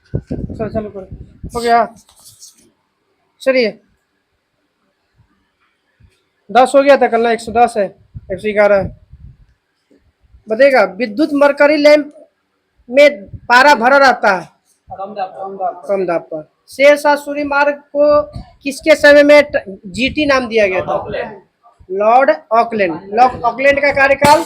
चलो चालू करो, हो गया। चलिए, 10 हो गया था कल ना, 110 है, 111 है। बताइएगा, विद्युत मरकरी लैंप में पारा भरा रहता है कम दाब पर। शेरशाह सूरी मार्ग को किसके समय में जीटी नाम दिया गया था? Lord Auckland. लॉर्ड ऑकलैंड का कार्यकाल?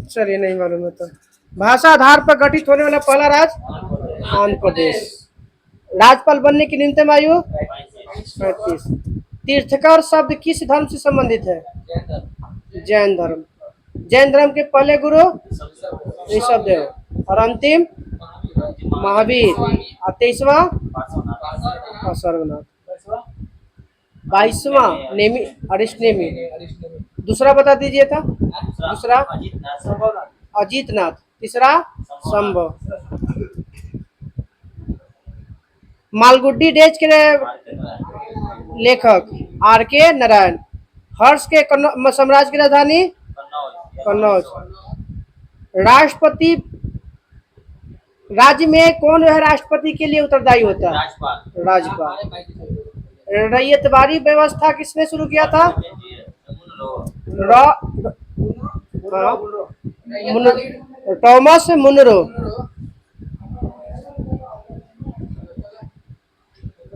चलिए, नहीं मालूम है तो। भाषा आधार पर गठित होने वाला पहला राज्य? आंध्र प्रदेश। राज्यपाल बनने की न्यूनतम आयु? 35। तीर्थकर शब्द किस धर्म से संबंधित है? जैन धर्म। जैन धर्म के पहले गुरु? ऋषभ देव। और अंतिम? महावीर। और 23वां? सर्वनाथ। 22वां? नेमी, अरिष्ट नेमी। दूसरा बता दीजिए था। दूसरा? अजीतनाथ। तीसरा? संभव। मालगुडी डेज के लेखक? आर के नारायण। हर्ष के साम्राज्य की राजधानी? कन्नौज। राष्ट्रपति राज्य में कौन है राष्ट्रपति के लिए उत्तरदायी होता है? राज्यपाल। रैयतवाड़ी व्यवस्था किसने शुरू किया था? Thomas Munro.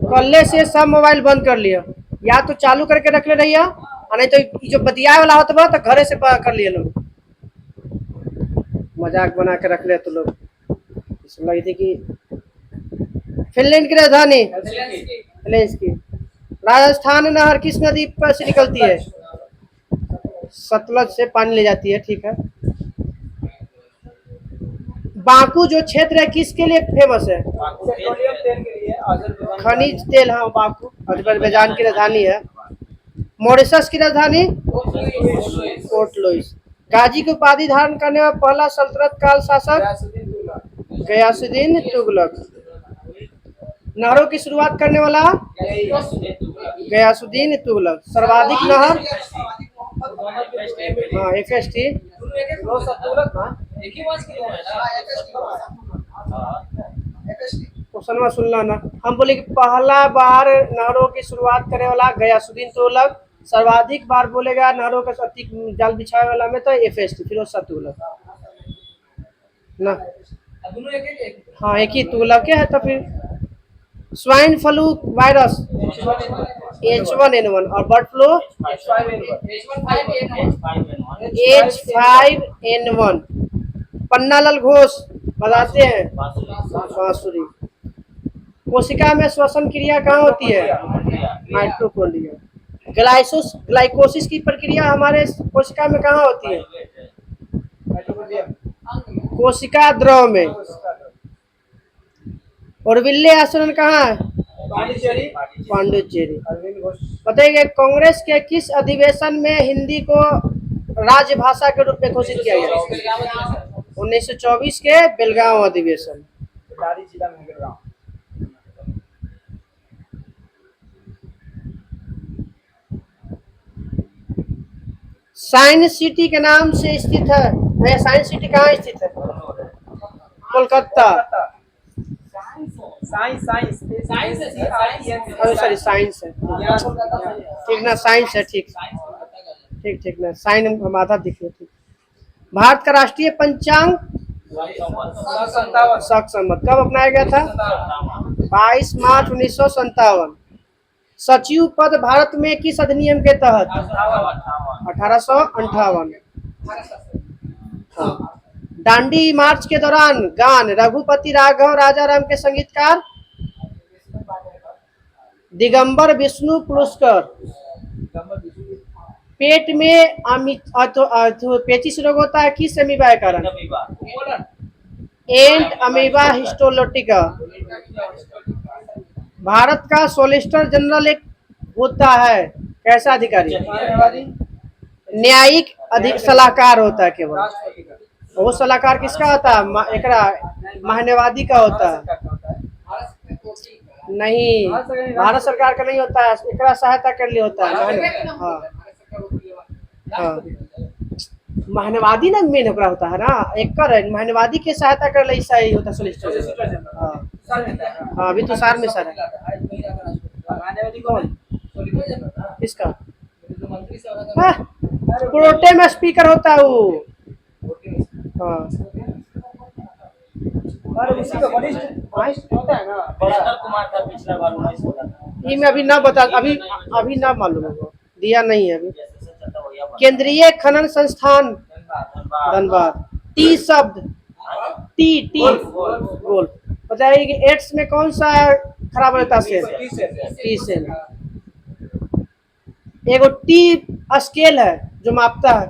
कल से सब मोबाइल बंद कर लिया, या तो चालू करके रख ले रहिए, नहीं तो जो बतिया वाला होता तो घरे से कर लिए लोग। मजाक बना के रख ले तो लोग। लगी थी कि फिनलैंड की राजधानी? हेलेंसिकी। राजस्थान नहर किस नदी पर से निकलती है? सतलज से पानी ले जाती है, ठीक है। बाकू जो क्षेत्र है किसके लिए फेमस है? खनिज तेल। हाँ, बाकू अजरबैजान की राजधानी है। मॉरिशस की राजधानी? Port Louis. गाजी की उपाधि धारण करने वाला पहला सल्तनत काल शासक? गयासुद्दीन तुगलक। नहरों की शुरुआत करने वाला? गयासुद्दीन तुगलक। सर्वाधिक नहर? हाँ, एफएसटी। क्वेश्चन सुनना ना, हम बोले कि पहला बार नहरों की शुरुआत करने वाला गयासुद्दीन तुगलक। सर्वाधिक बार बोलेगा नहरों का अति जाल बिछाने वाला में तो एफएसटी फिरोज शाह तुगलक ना। हाँ, एक ही तुगलक है। तो फिर स्वाइन फ्लू वायरस? H1N1। और bird flu? H5N1। Pannalal Ghosh बताते हैं बांसुरी। कोशिका में श्वसन क्रिया कहाँ होती है? माइटोकॉन्ड्रिया। ग्लाइकोसिस की प्रक्रिया हमारे कोशिका में कहाँ होती है? कोशिका द्रव में। और विल्ले आसवन कहाँ है? पांडिचेरी। बताइए, कांग्रेस के किस अधिवेशन में हिंदी को राजभाषा के रूप में घोषित किया गया? 1924 के बेलगांव अधिवेशन। साइंस सिटी के नाम से स्थित है। साइंस सिटी कहाँ स्थित है? कोलकाता। सॉरी, साइंस है, ठीक ना, साइंस है, ठीक ठीक ठीक ना, साइन हम आधा दिख रहे। ठीक। भारत का राष्ट्रीय पंचांग? शक संवत। कब अपनाया गया था? 22 मार्च 1957। सचिव पद भारत में किस अधिनियम के तहत? 1858। दांडी मार्च के दौरान गान रघुपति राघव राजाराम के संगीतकार? दिगंबर विष्णु पुरस्कार। पेट में पेचिश रोग होता है किस अमीबा के कारण? एंट अमीबा हिस्टोलोटिका। भारत का सोलिसिटर जनरल एक होता है कैसा अधिकारी? न्यायिक सलाहकार होता है केवल। वो सलाहकार किसका होता है? एकरा महान्यवादी का होता है। नहीं, भारत सरकार का नहीं होता है, एकरा सहायता के लिए होता है। हाँ हाँ। महनवादी ना मेन ओकरा होता है ना, एक कर महनवादी के सहायता कर ले ऐसा ही होता है सोलिसिटर। हाँ हाँ, अभी तो सार में सर है। कौन इसका? हाँ, प्रोटेम स्पीकर होता है वो। हाँ, और उसी का वरिष्ठ होता है ना बड़ा कुमार था पिछला बार 19 बोला था। ये मैं अभी ना बता, अभी अभी ना मालूम है, वो दिया नहीं है अभी। केंद्रीय खनन संस्थान धनबाद। टी शब्द, टी टी गोल। बताइए कि एड्स में कौन सा खराब रहता है? T cell. एगो टी स्केल है जो मापता है,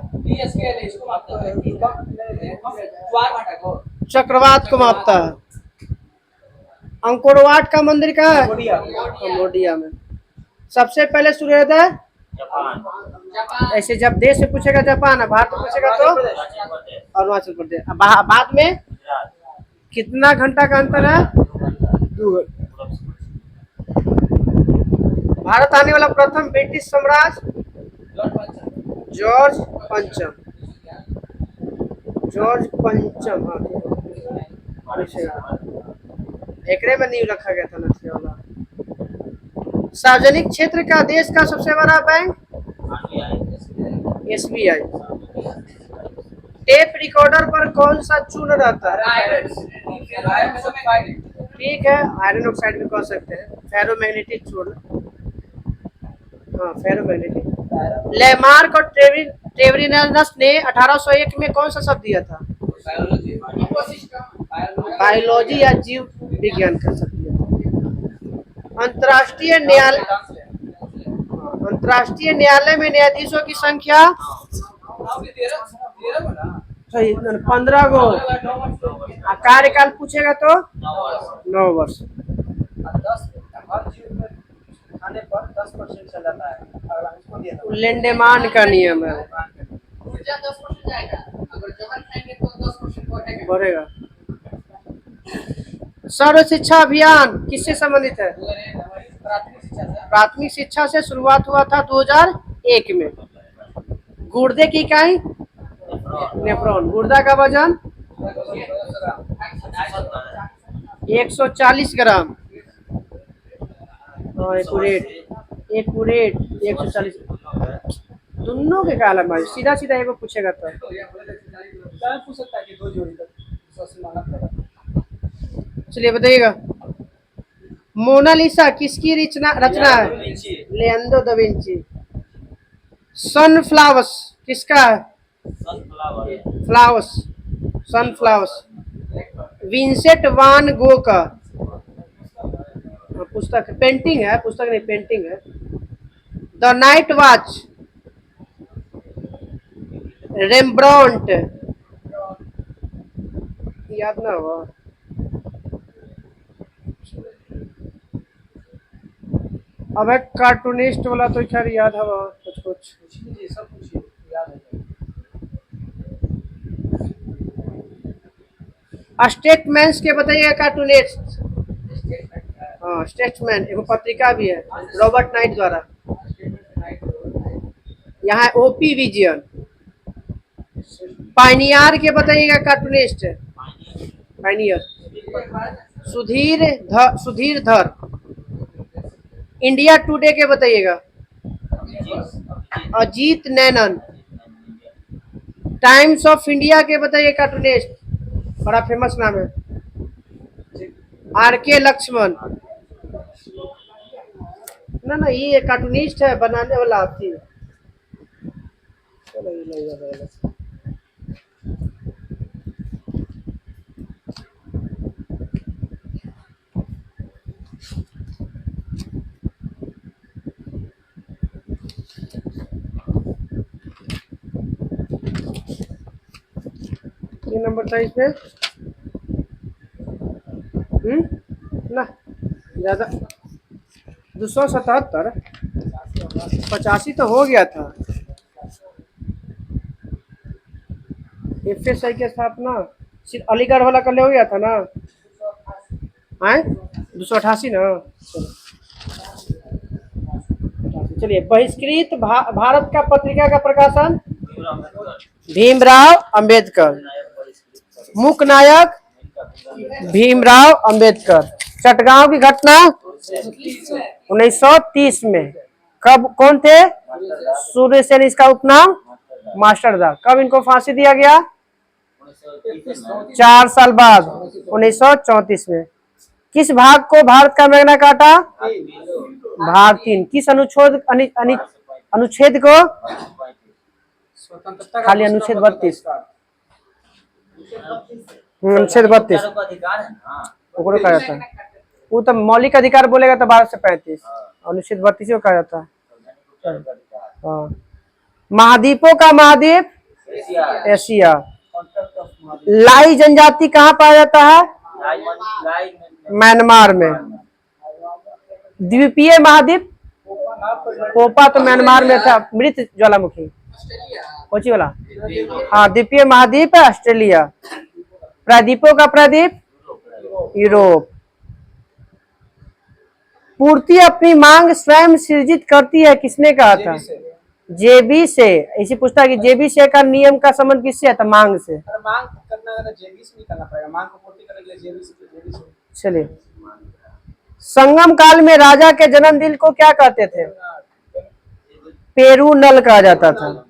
चक्रवात को मापता है। अंकोरवाट का मंदिर कहाँ है? कंबोडिया में। सबसे पहले सूर्योदय जापान, ऐसे जब देश से पूछेगा जापान है, भारत में पूछेगा तो अरुणाचल प्रदेश। बाद में गुजरात, कितना घंटा का अंतर है? 2 घंटा। भारत आने वाला प्रथम ब्रिटिश सम्राट जॉर्ज पंचम। जॉर्ज पंचम, एकरे में नींव रखा गया था ना वाला। सार्वजनिक क्षेत्र का देश का सबसे बड़ा बैंक SBI। टेप रिकॉर्डर पर कौन सा चूर्ण रहता है? ठीक है, आयरन ऑक्साइड भी कह सकते हैं। फेरोमैग्नेटिक चूर्ण, हाँ फेरोमैग्नेटिक। लेमार्क और ट्रेवरिनस ने 1801 में कौन सा शब्द दिया था? बायोलॉजी या जीव विज्ञान का शब्द दिया था। अंतर्राष्ट्रीय न्यायालय में न्यायाधीशों की संख्या 15 गो। कार्यकाल पूछेगा तो 9 वर्ष। लेंडेमान का नियम है, बढ़ेगा। सर्व शिक्षा अभियान किससे संबंधित है? प्राथमिक शिक्षा से शुरुआत हुआ था 2001 में। गुर्दे की इकाई नेफ्रॉन। गुर्दा का वजन 140 ग्राम। एक्यूरेट 140। दोनों के काला मार सीधा सीधा एगो पूछेगा तो चलिए बताइएगा। मोनालिसा किसकी रचना है? Leonardo da Vinci. सनफ्लावर्स किसका है? फ्लावर्स, सनफ्लावर्स विंसेंट वान गो का पुस्तक, पेंटिंग है, पुस्तक नहीं पेंटिंग है। द नाइट वॉच रेम्ब्रांट, याद ना हुआ। अब एक कार्टूनिस्ट वाला तो खैर याद है कुछ कुछ। स्टेटमैन्स के बताइए कार्टूनिस्ट। हाँ स्टेट्समैन एगो पत्रिका भी है रॉबर्ट नाइट द्वारा। यहाँ ओपी विजयन। पाइनियर के बताइएगा कार्टूनिस्ट। पाइनियर सुधीर धर। इंडिया टुडे के बताइएगा। अजीत नैनन। टाइम्स ऑफ इंडिया के बताइए कार्टूनिस्ट, बड़ा फेमस नाम है। RK लक्ष्मण। ना ये कार्टूनिस्ट है, बनाने वाला आपकी। ये नंबर था इसमें ना ज्यादा 277 85 तो हो गया था। FSI के स्थापना अलीगढ़ वाला कल हो गया था ना, आए 288 ना। चलिए बहिष्कृत भारत का पत्रिका का प्रकाशन भीमराव अंबेडकर। मुख्य नायक भीमराव अंबेडकर। चटगांव की घटना 1930 में। कब कौन थे? सूर्य सेन, इसका उपनाम मास्टरदा। कब इनको फांसी दिया गया? 4 साल बाद 1934 में। किस भाग को भारत का मैग्ना कार्टा? भाग 3। किस अनुच्छेद को? खाली अनुच्छेद 32। अनुच्छेद 32 वो कहा जाता है। वो तो मौलिक अधिकार बोलेगा तो 12 से 35। अनुच्छेद 32 को कहा जाता है। हाँ। महाद्वीपों का महाद्वीप एशिया। लाई जनजाति कहाँ पाया जाता है? म्यांमार में। द्वीपीय महाद्वीप पोपा तो म्यांमार में था। मृत ज्वालामुखी कोची वाला। हाँ, द्वीपीय महाद्वीप है ऑस्ट्रेलिया। प्रायद्वीपों का प्रायद्वीप यूरोप। पूर्ति अपनी मांग स्वयं सृजित करती है, किसने कहा था? जेबी से। इसी पूछता है कि जेबी से का नियम का संबंध किससे है? तो मांग से। मांग करना है तो जेबी से नहीं करना पड़ेगा, मांग को पूर्ति करने के लिए जेबी से। चलिए, संगम काल में राजा के जन्म दिन को क्या कहते थे? पेरू नल कहा जाता था।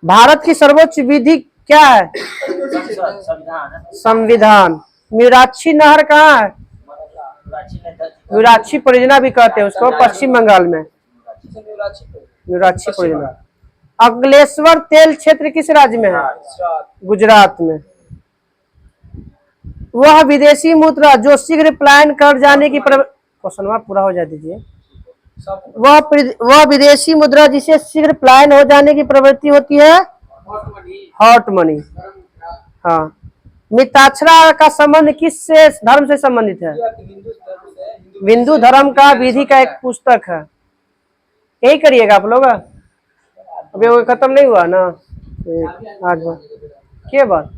भारत की सर्वोच्च विधि क्या है? संविधान। मीराक्षी नहर कहाँ है? मीराक्षी परियोजना भी कहते हैं उसको, पश्चिम बंगाल में। मीराक्षी परियोजना। अगलेश्वर तेल क्षेत्र किस राज्य में है? गुजरात में। वह विदेशी मुद्रा जो शीघ्र पलायन कर जाने की क्वेश्चन पूरा हो जा दीजिए। वह विदेशी मुद्रा जिसे शीघ्र पलायन हो जाने की प्रवृत्ति होती है? Hot money. हाँ। मिताक्षरा का संबंध किस से धर्म से संबंधित है? हिंदू धर्म का विधि का एक पुस्तक है। यही करिएगा आप लोग। अभी वो खत्म नहीं हुआ ना आज क्या बात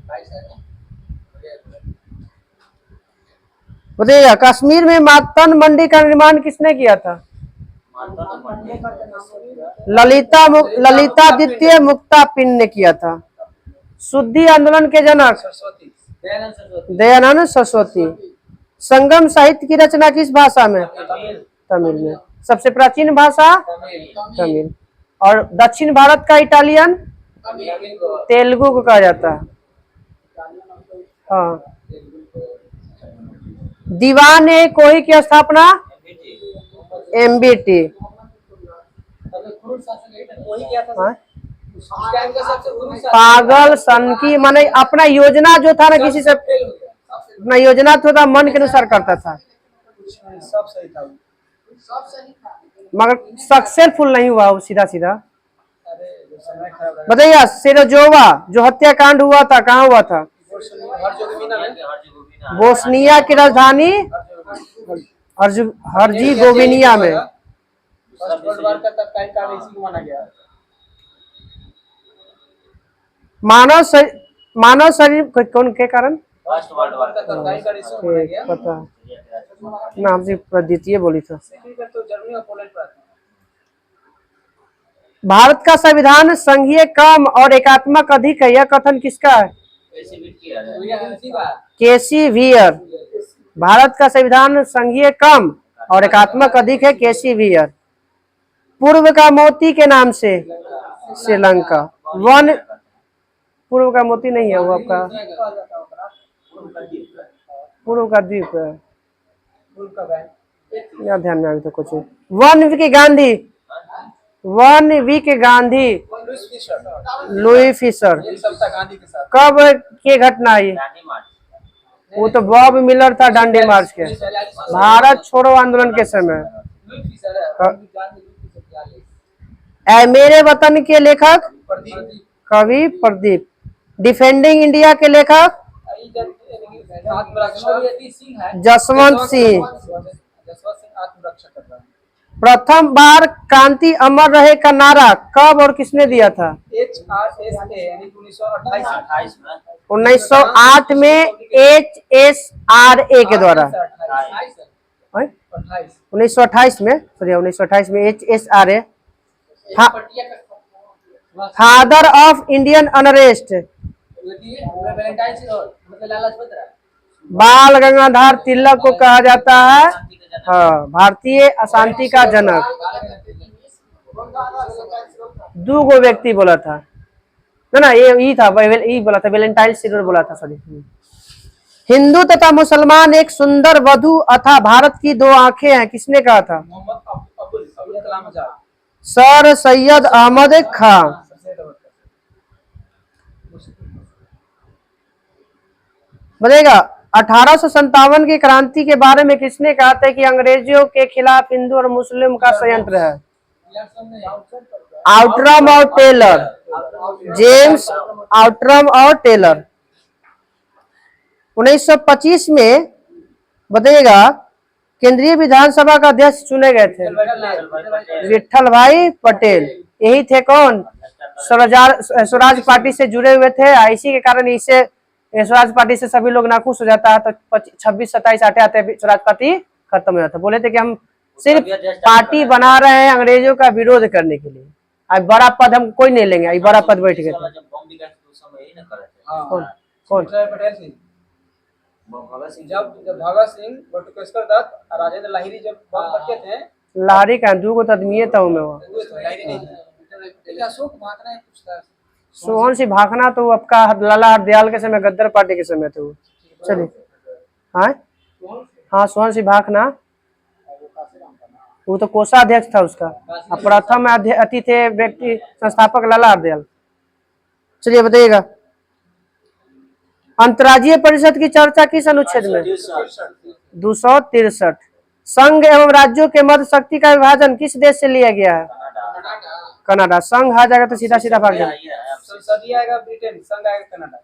बताइएगा। कश्मीर में मातन मंडी का निर्माण किसने किया था? ललिता द्वितीय मुक्ता पिंड ने किया था। शुद्धि आंदोलन के जनक दयानंद सरस्वती। संगम साहित्य की रचना किस भाषा में? तमिल में। सबसे प्राचीन भाषा तमिल। और दक्षिण भारत का इटालियन तेलुगु को कहा जाता है। हाँ। दीवान ए कोई की स्थापना? MBT। हाँ? पागल सन की माने अपना योजना जो था ना, किसी से अपना योजना था मन के अनुसार करता था, मगर सक्सेसफुल नहीं हुआ वो। सीधा सीधा बताइए। सेरोजोवा जो हत्याकांड हुआ था कहाँ हुआ था? बोस्निया की राजधानी हर्जिगोविनिया में। मानव शरीर कौन के कारण? पता ना, हमसे द्वितीय बोली था। भारत का संविधान संघीय कम और एकात्मक अधिक है, यह कथन किसका है? केसी वियर। भारत का संविधान संघीय कम और एकात्मक अधिक है, केसी वियर। पूर्व का मोती के नाम से श्रीलंका। वन पूर्व का मोती नहीं है वो आपका, पूर्व का द्वीप है। या ध्यान में तो कुछ। One week Gandhi. One week Gandhi Louis Fischer. कब की घटना है? वो तो बॉब मिलर था डांडी मार्च के, भारत छोड़ो आंदोलन के समय। ऐ मेरे वतन के लेखक कवि प्रदीप। डिफेंडिंग इंडिया के लेखक जसवंत सिंह। प्रथम बार क्रांति अमर रहे का नारा कब और किसने दिया था? 1908 में HSRA के द्वारा। 1928 में, सॉरी 1928 में HSRA। हाँ father of Indian unrest, Valentine मतलब लाला लाजपत राय। बाल गंगाधर तिलक को कहा जाता है हाँ भारतीय अशांति का जनक। दो गो व्यक्ति बोला था ना ये था ये बोला था वैलेंटाइन सिल्वर बोला था सॉरी। हिंदू तथा मुसलमान एक सुंदर वधु अथा भारत की दो आंखें हैं, किसने कहा था? मोहम्मद अबुल कलाम आजाद। सर सैयद अहमद खान। बताइएगा 1857 की क्रांति के बारे में किसने कहा था कि अंग्रेजों के खिलाफ हिंदू और मुस्लिम का संयंत्र है? आउटरम और टेलर, जेम्स आउटरम और टेलर। 1925 में बताइएगा केंद्रीय विधानसभा का अध्यक्ष चुने गए थे विठल भाई पटेल। यही थे कौन? स्वराज पार्टी से जुड़े हुए थे। इसी के कारण इसे स्वराज पार्टी से सभी लोग नाखुश हो जाता है, तो 26-27 आते स्वराज पार्टी खत्म हो जाता। बोले थे कि हम सिर्फ पार्टी बना रहे हैं अंग्रेजों का विरोध करने के लिए, अब बड़ा पद हम कोई नहीं लेंगे। अब बड़ा पद बैठ गए थे। कौन? पटेल सिंह। जब भगत सिंह, बटुकेश्वर दत्त और राजेंद्र लाहिड़ी जब बम रखे थे। लाहिड़ी का दू को आदमी था वो अशोक भाखना है कुछ था। सोहन सिंह भाखना तो आपका लाला हरदयाल के समय गद्दर पार्टी के समय थे वो। चलिए हाँ सोहन सिंह भाखना वो तो कोषाध्यक्ष था उसका। प्रथम अतिथि थे व्यक्ति संस्थापक लाला हरदयाल। चलिए बताइएगा अंतर्राज्यीय परिषद की चर्चा किस अनुच्छेद में? 263। संघ एवं राज्यों के मध्य शक्ति का विभाजन किस देश से लिया गया है? कनाडा। संघ आ जाएगा तो सीधा सीधा भाग जाएगा। संसदीय आएगा ब्रिटेन, संघ आएगा कनाडा।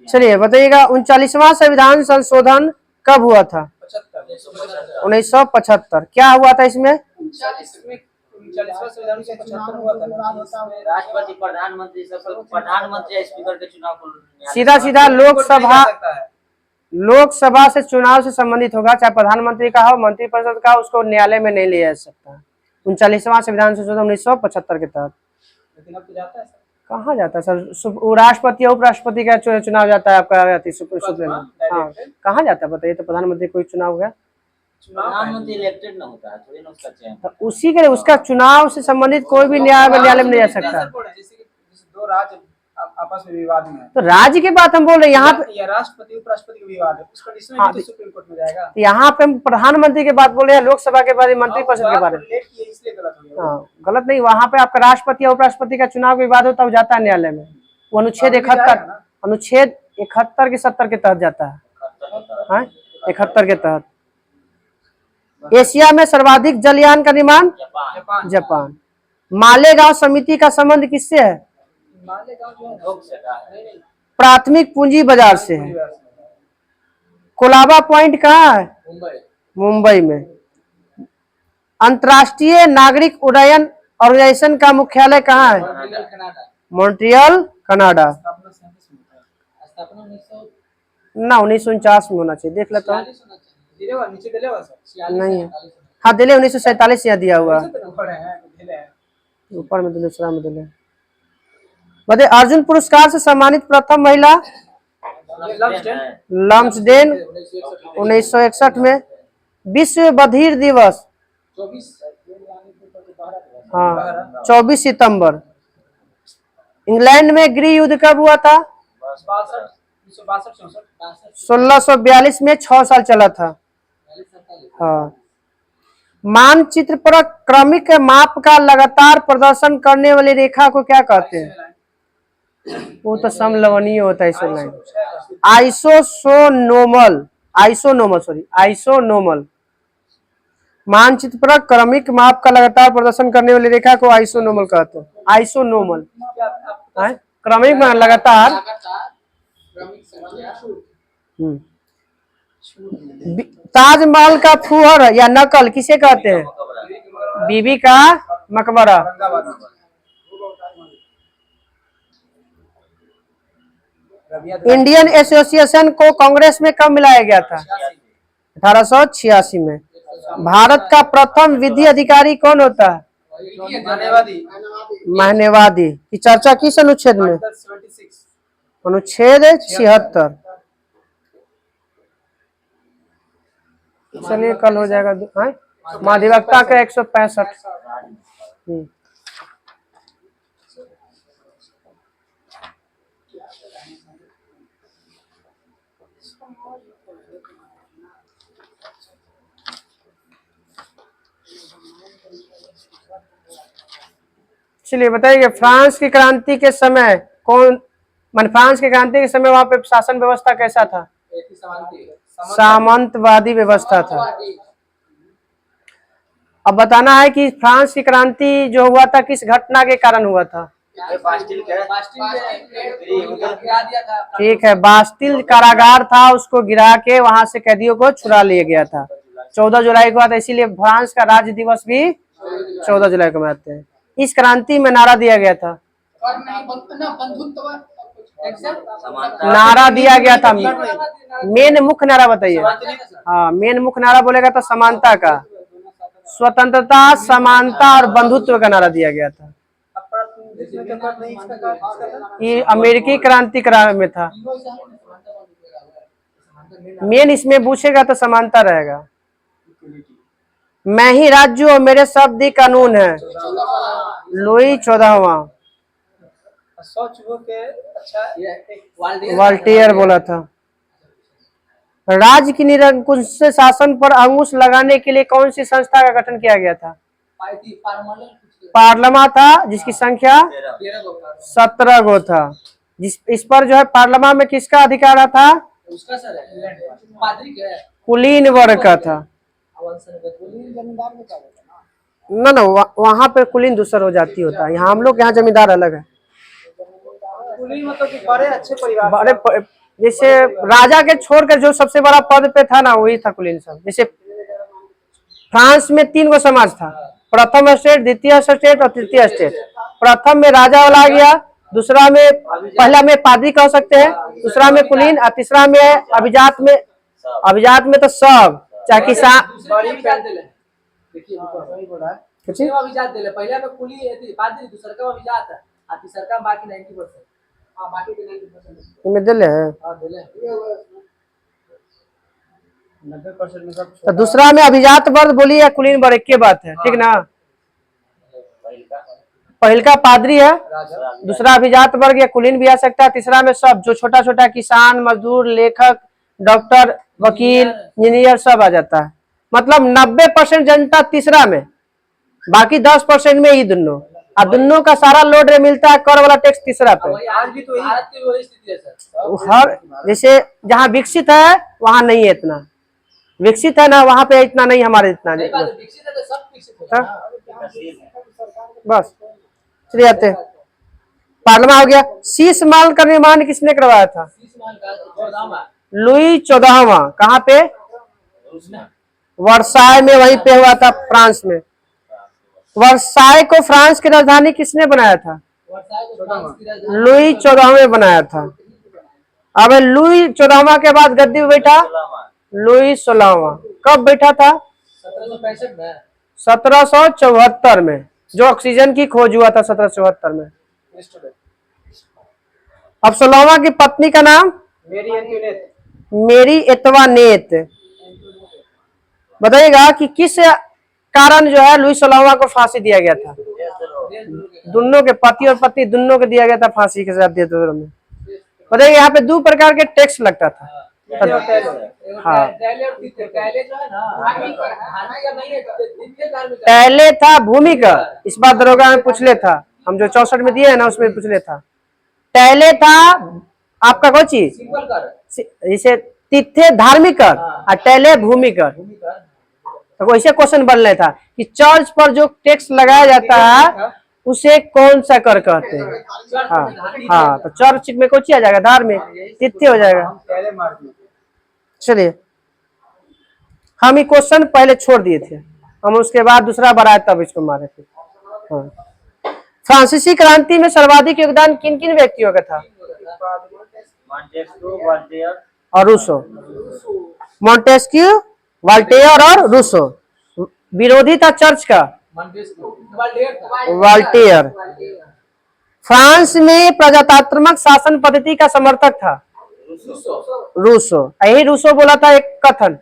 चलिए बताइएगा 39वां संविधान संशोधन कब हुआ था? 1975। क्या हुआ था इसमें? राष्ट्रपति प्रधानमंत्री स्पीकर के चुनाव को सीधा सीधा लोकसभा से चुनाव से संबंधित होगा, चाहे प्रधानमंत्री का हो मंत्रिपरिषद का, उसको न्यायालय में नहीं लिया जा सकता। 39वां संविधान संशोधन 1975 के तहत। कहाँ जाता है सर? राष्ट्रपति और उपराष्ट्रपति का चुनाव जाता है आपका सुप्रीम। हाँ कहाँ जाता है बताइए? तो प्रधानमंत्री कोई चुनाव हो गया, प्रधानमंत्री इलेक्टेड ना होता है, थोड़ी ना उसका चयन। तो उसी के लिए उसका चुनाव से संबंधित कोई भी न्यायालय में नहीं जा सकता। दो राज्य आपस में विवाद में है, तो राज्य की बात हम बोल रहे हैं यहाँ पे। राष्ट्रपति उपराष्ट्रपति का विवाद है, उस कंडीशन में तो सुप्रीम कोर्ट में जाएगा। यहाँ पे हम प्रधानमंत्री की बात बोल रहे हैं, लोकसभा के बाद मंत्रिपरिषद के बारे में। हाँ गलत नहीं, वहाँ पे आपका राष्ट्रपति और उपराष्ट्रपति का चुनाव विवाद होता है, जाता है न्यायालय में। वो अनुच्छेद 71 की 70 के तहत जाता है। 71 के तहत। एशिया में सर्वाधिक जलयान का निर्माण जापान। मालेगांव समिति का संबंध किससे है? प्राथमिक पूंजी बाजार से है। कोलाबा पॉइंट कहाँ है? मुंबई में। अंतर्राष्ट्रीय नागरिक उड्डयन ऑर्गेनाइजेशन का मुख्यालय कहाँ है? Montreal Canada. ना 1949 में होना चाहिए, देख लेता हूँ। नहीं है, हाँ दिले 1947 यहाँ दिया हुआ, ऊपर में दूसरा में दिले। बताइए अर्जुन पुरस्कार से सम्मानित प्रथम महिला? लम्सडेन 1961 में। विश्व बधिर दिवस? हाँ 24 सितंबर। इंग्लैंड में गृह युद्ध कब हुआ था? 1642 में 6 साल चला था। हाँ मानचित्र पर क्रमिक माप का लगातार प्रदर्शन करने वाली रेखा को क्या कहते हैं? वो तो समलवनीय होता है इसमें लाइन। आइसोनोमल। मानचित्र पर क्रमिक माप का लगातार प्रदर्शन करने वाली रेखा को आइसोनोमल कहते हैं। आइसोनोमल क्रमिक लगातार। ताजमहल का फुहर या नकल किसे कहते हैं? बीबी का मकबरा। इंडियन एसोसिएशन को कांग्रेस में कब मिलाया गया था? 1886 में। भारत का प्रथम विधि अधिकारी कौन होता है? मानववादी महनेवादी की चर्चा किस अनुच्छेद में? 76। अनुच्छेद 76। चलिए कल हो जाएगा। महाधिवक्ता का 165। चलिए बताइए, फ्रांस की क्रांति के समय फ्रांस की क्रांति के समय वहां पे शासन व्यवस्था कैसा था? सामंतवादी व्यवस्था था। अब बताना है कि फ्रांस की क्रांति जो हुआ था किस घटना के कारण हुआ था? ठीक है, बास्टिल कारागार था, उसको गिरा के वहां से कैदियों को छुड़ा लिया गया था। 14 जुलाई को हुआ था, इसीलिए फ्रांस का राज्य दिवस भी 14 जुलाई को मनाते हैं। इस क्रांति में नारा दिया गया था, नारा दिया गया था। मेन मुख्य नारा बताइए। हाँ, मेन मुख्य नारा बोलेगा तो समानता का, स्वतंत्रता, समानता और बंधुत्व का नारा दिया गया था। ये अमेरिकी क्रांति में था। मेन इसमें पूछेगा तो समानता रहेगा। मैं ही राज्य और मेरे शब्द ही कानून है, लुई 14वां। वॉल्टेयर बोला था। राज्य की निरंकुश शासन पर अंकुश लगाने के लिए कौन सी संस्था का गठन किया गया था? पार्लियामेंट था, जिसकी संख्या 17 गो था। इस पर जो है पार्लियामेंट में किसका अधिकार था? कुलीन वर्ग का था। ना वहाँ पे कुलीन दूसर हो जाती होता है, यहाँ हम लोग यहाँ जमींदार अलग है। मतलब कि बड़े अच्छे परिवार, बड़े जैसे राजा के छोड़कर जो सबसे बड़ा पद पे था ना, वही था कुलीन सब। जैसे फ्रांस में 3 गो समाज था, प्रथम स्टेट, द्वितीय स्टेट और तृतीय स्टेट। प्रथम में राजा वाला आ गया, दूसरा में पहला में पादरी कह सकते हैं, दूसरा में कुलीन और तीसरा में अभिजात में। अभिजात में तो सब चाहे किसान तो दूसरा में अभिजात वर्ग बोली या कुलीन वर्ग, एक के बात है, ठीक ना। पहल का पादरी है, दूसरा अभिजात वर्ग या कुलीन भी आ सकता है, तीसरा में सब जो छोटा छोटा किसान, मजदूर, लेखक, डॉक्टर, वकील, इंजीनियर सब आ जाता है। मतलब 90% जनता तीसरा में, बाकी 10% में ही दोनों, और दोनों का सारा लोड मिलता है कर वाला टैक्स तीसरा पे। हर जैसे जहाँ विकसित है वहाँ नहीं है इतना, विकसित है ना वहाँ पे इतना नहीं, हमारे इतना बस। चलिए आते पार्लियामेंट हो गया। शीश महल का निर्माण किसने करवाया था? लुई 14वां। कहाँ पे? वर्साय में, वहीं पे हुआ था, फ्रांस में। वर्साय को फ्रांस की राजधानी किसने बनाया था? लुई 14वां बनाया था। अब लुई 14वां के बाद गद्दी पे बैठा लुई 16वां। कब बैठा था? 1774 में, जो ऑक्सीजन की खोज हुआ था 1774 में। अब 16वां की पत्नी का नाम मेरी एंटोनेट। बताइएगा कि किस कारण जो है लुई 16वां को फांसी दिया गया था? दोनों के पति और पत्नी दोनों को दिया गया था फांसी के साथ। में बताइए, यहाँ पे 2 प्रकार के टैक्स लगता था। हाँ, पहले था भूमि का, इस बार दरोगा में पूछ ले था, हम जो 64 में दिए है ना उसमें पूछ ले था। पहले था आपका कोई चीज, जैसे तिथे धार्मिक कर और टहले भूमि कर। तो वैसे क्वेश्चन बन रहा था कि चर्च पर जो टैक्स लगाया जाता है उसे कौन सा कर कहते हैं? हाँ, तो चर्च में कुछ आ जाएगा, धार्मिक, तिथि हो जाएगा। चलिए, हम ये क्वेश्चन पहले छोड़ दिए थे, हम उसके बाद दूसरा बढ़ाया तब इसको मारे थे। हाँ। फ्रांसीसी क्रांति में सर्वाधिक योगदान किन किन व्यक्तियों का था? और रूसो। मॉन्टेस्क्यू, वॉल्टेयर और रूसो। विरोधी था चर्च का वॉल्टेयर। फ्रांस में प्रजातांत्रिक शासन पद्धति का समर्थक था रूसो। यही रूसो बोला था एक कथन,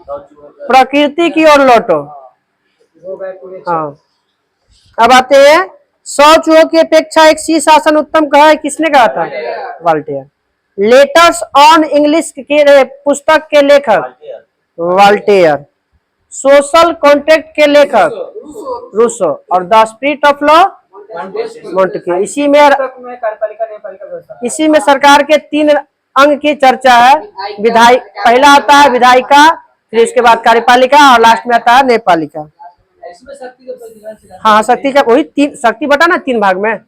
प्रकृति की ओर लौटो। हो गए पूरे हाँ, अब आते हैं 100 चूहों की अपेक्षा एक सी शासन उत्तम कहा है, किसने कहा था? वॉल्टेयर। लेटर्स ऑन इंग्लिश के पुस्तक के लेखक वॉल्टेयर। सोशल कॉन्ट्रैक्ट के लेखक रूसो। और the spirit of law Montesquieu. इसी में कार्यपालिका न्यायपालिका व्यवस्था। इसी में सरकार के 3 अंग की चर्चा है। विधायक पहला आता है विधायिका, फिर उसके बाद कार्यपालिका और लास्ट में आता है न्यायपालिका। इसमें शक्ति का परिधान सिद्धांत। हाँ, शक्ति का वही 3 शक्ति बटा ना 3 भाग में।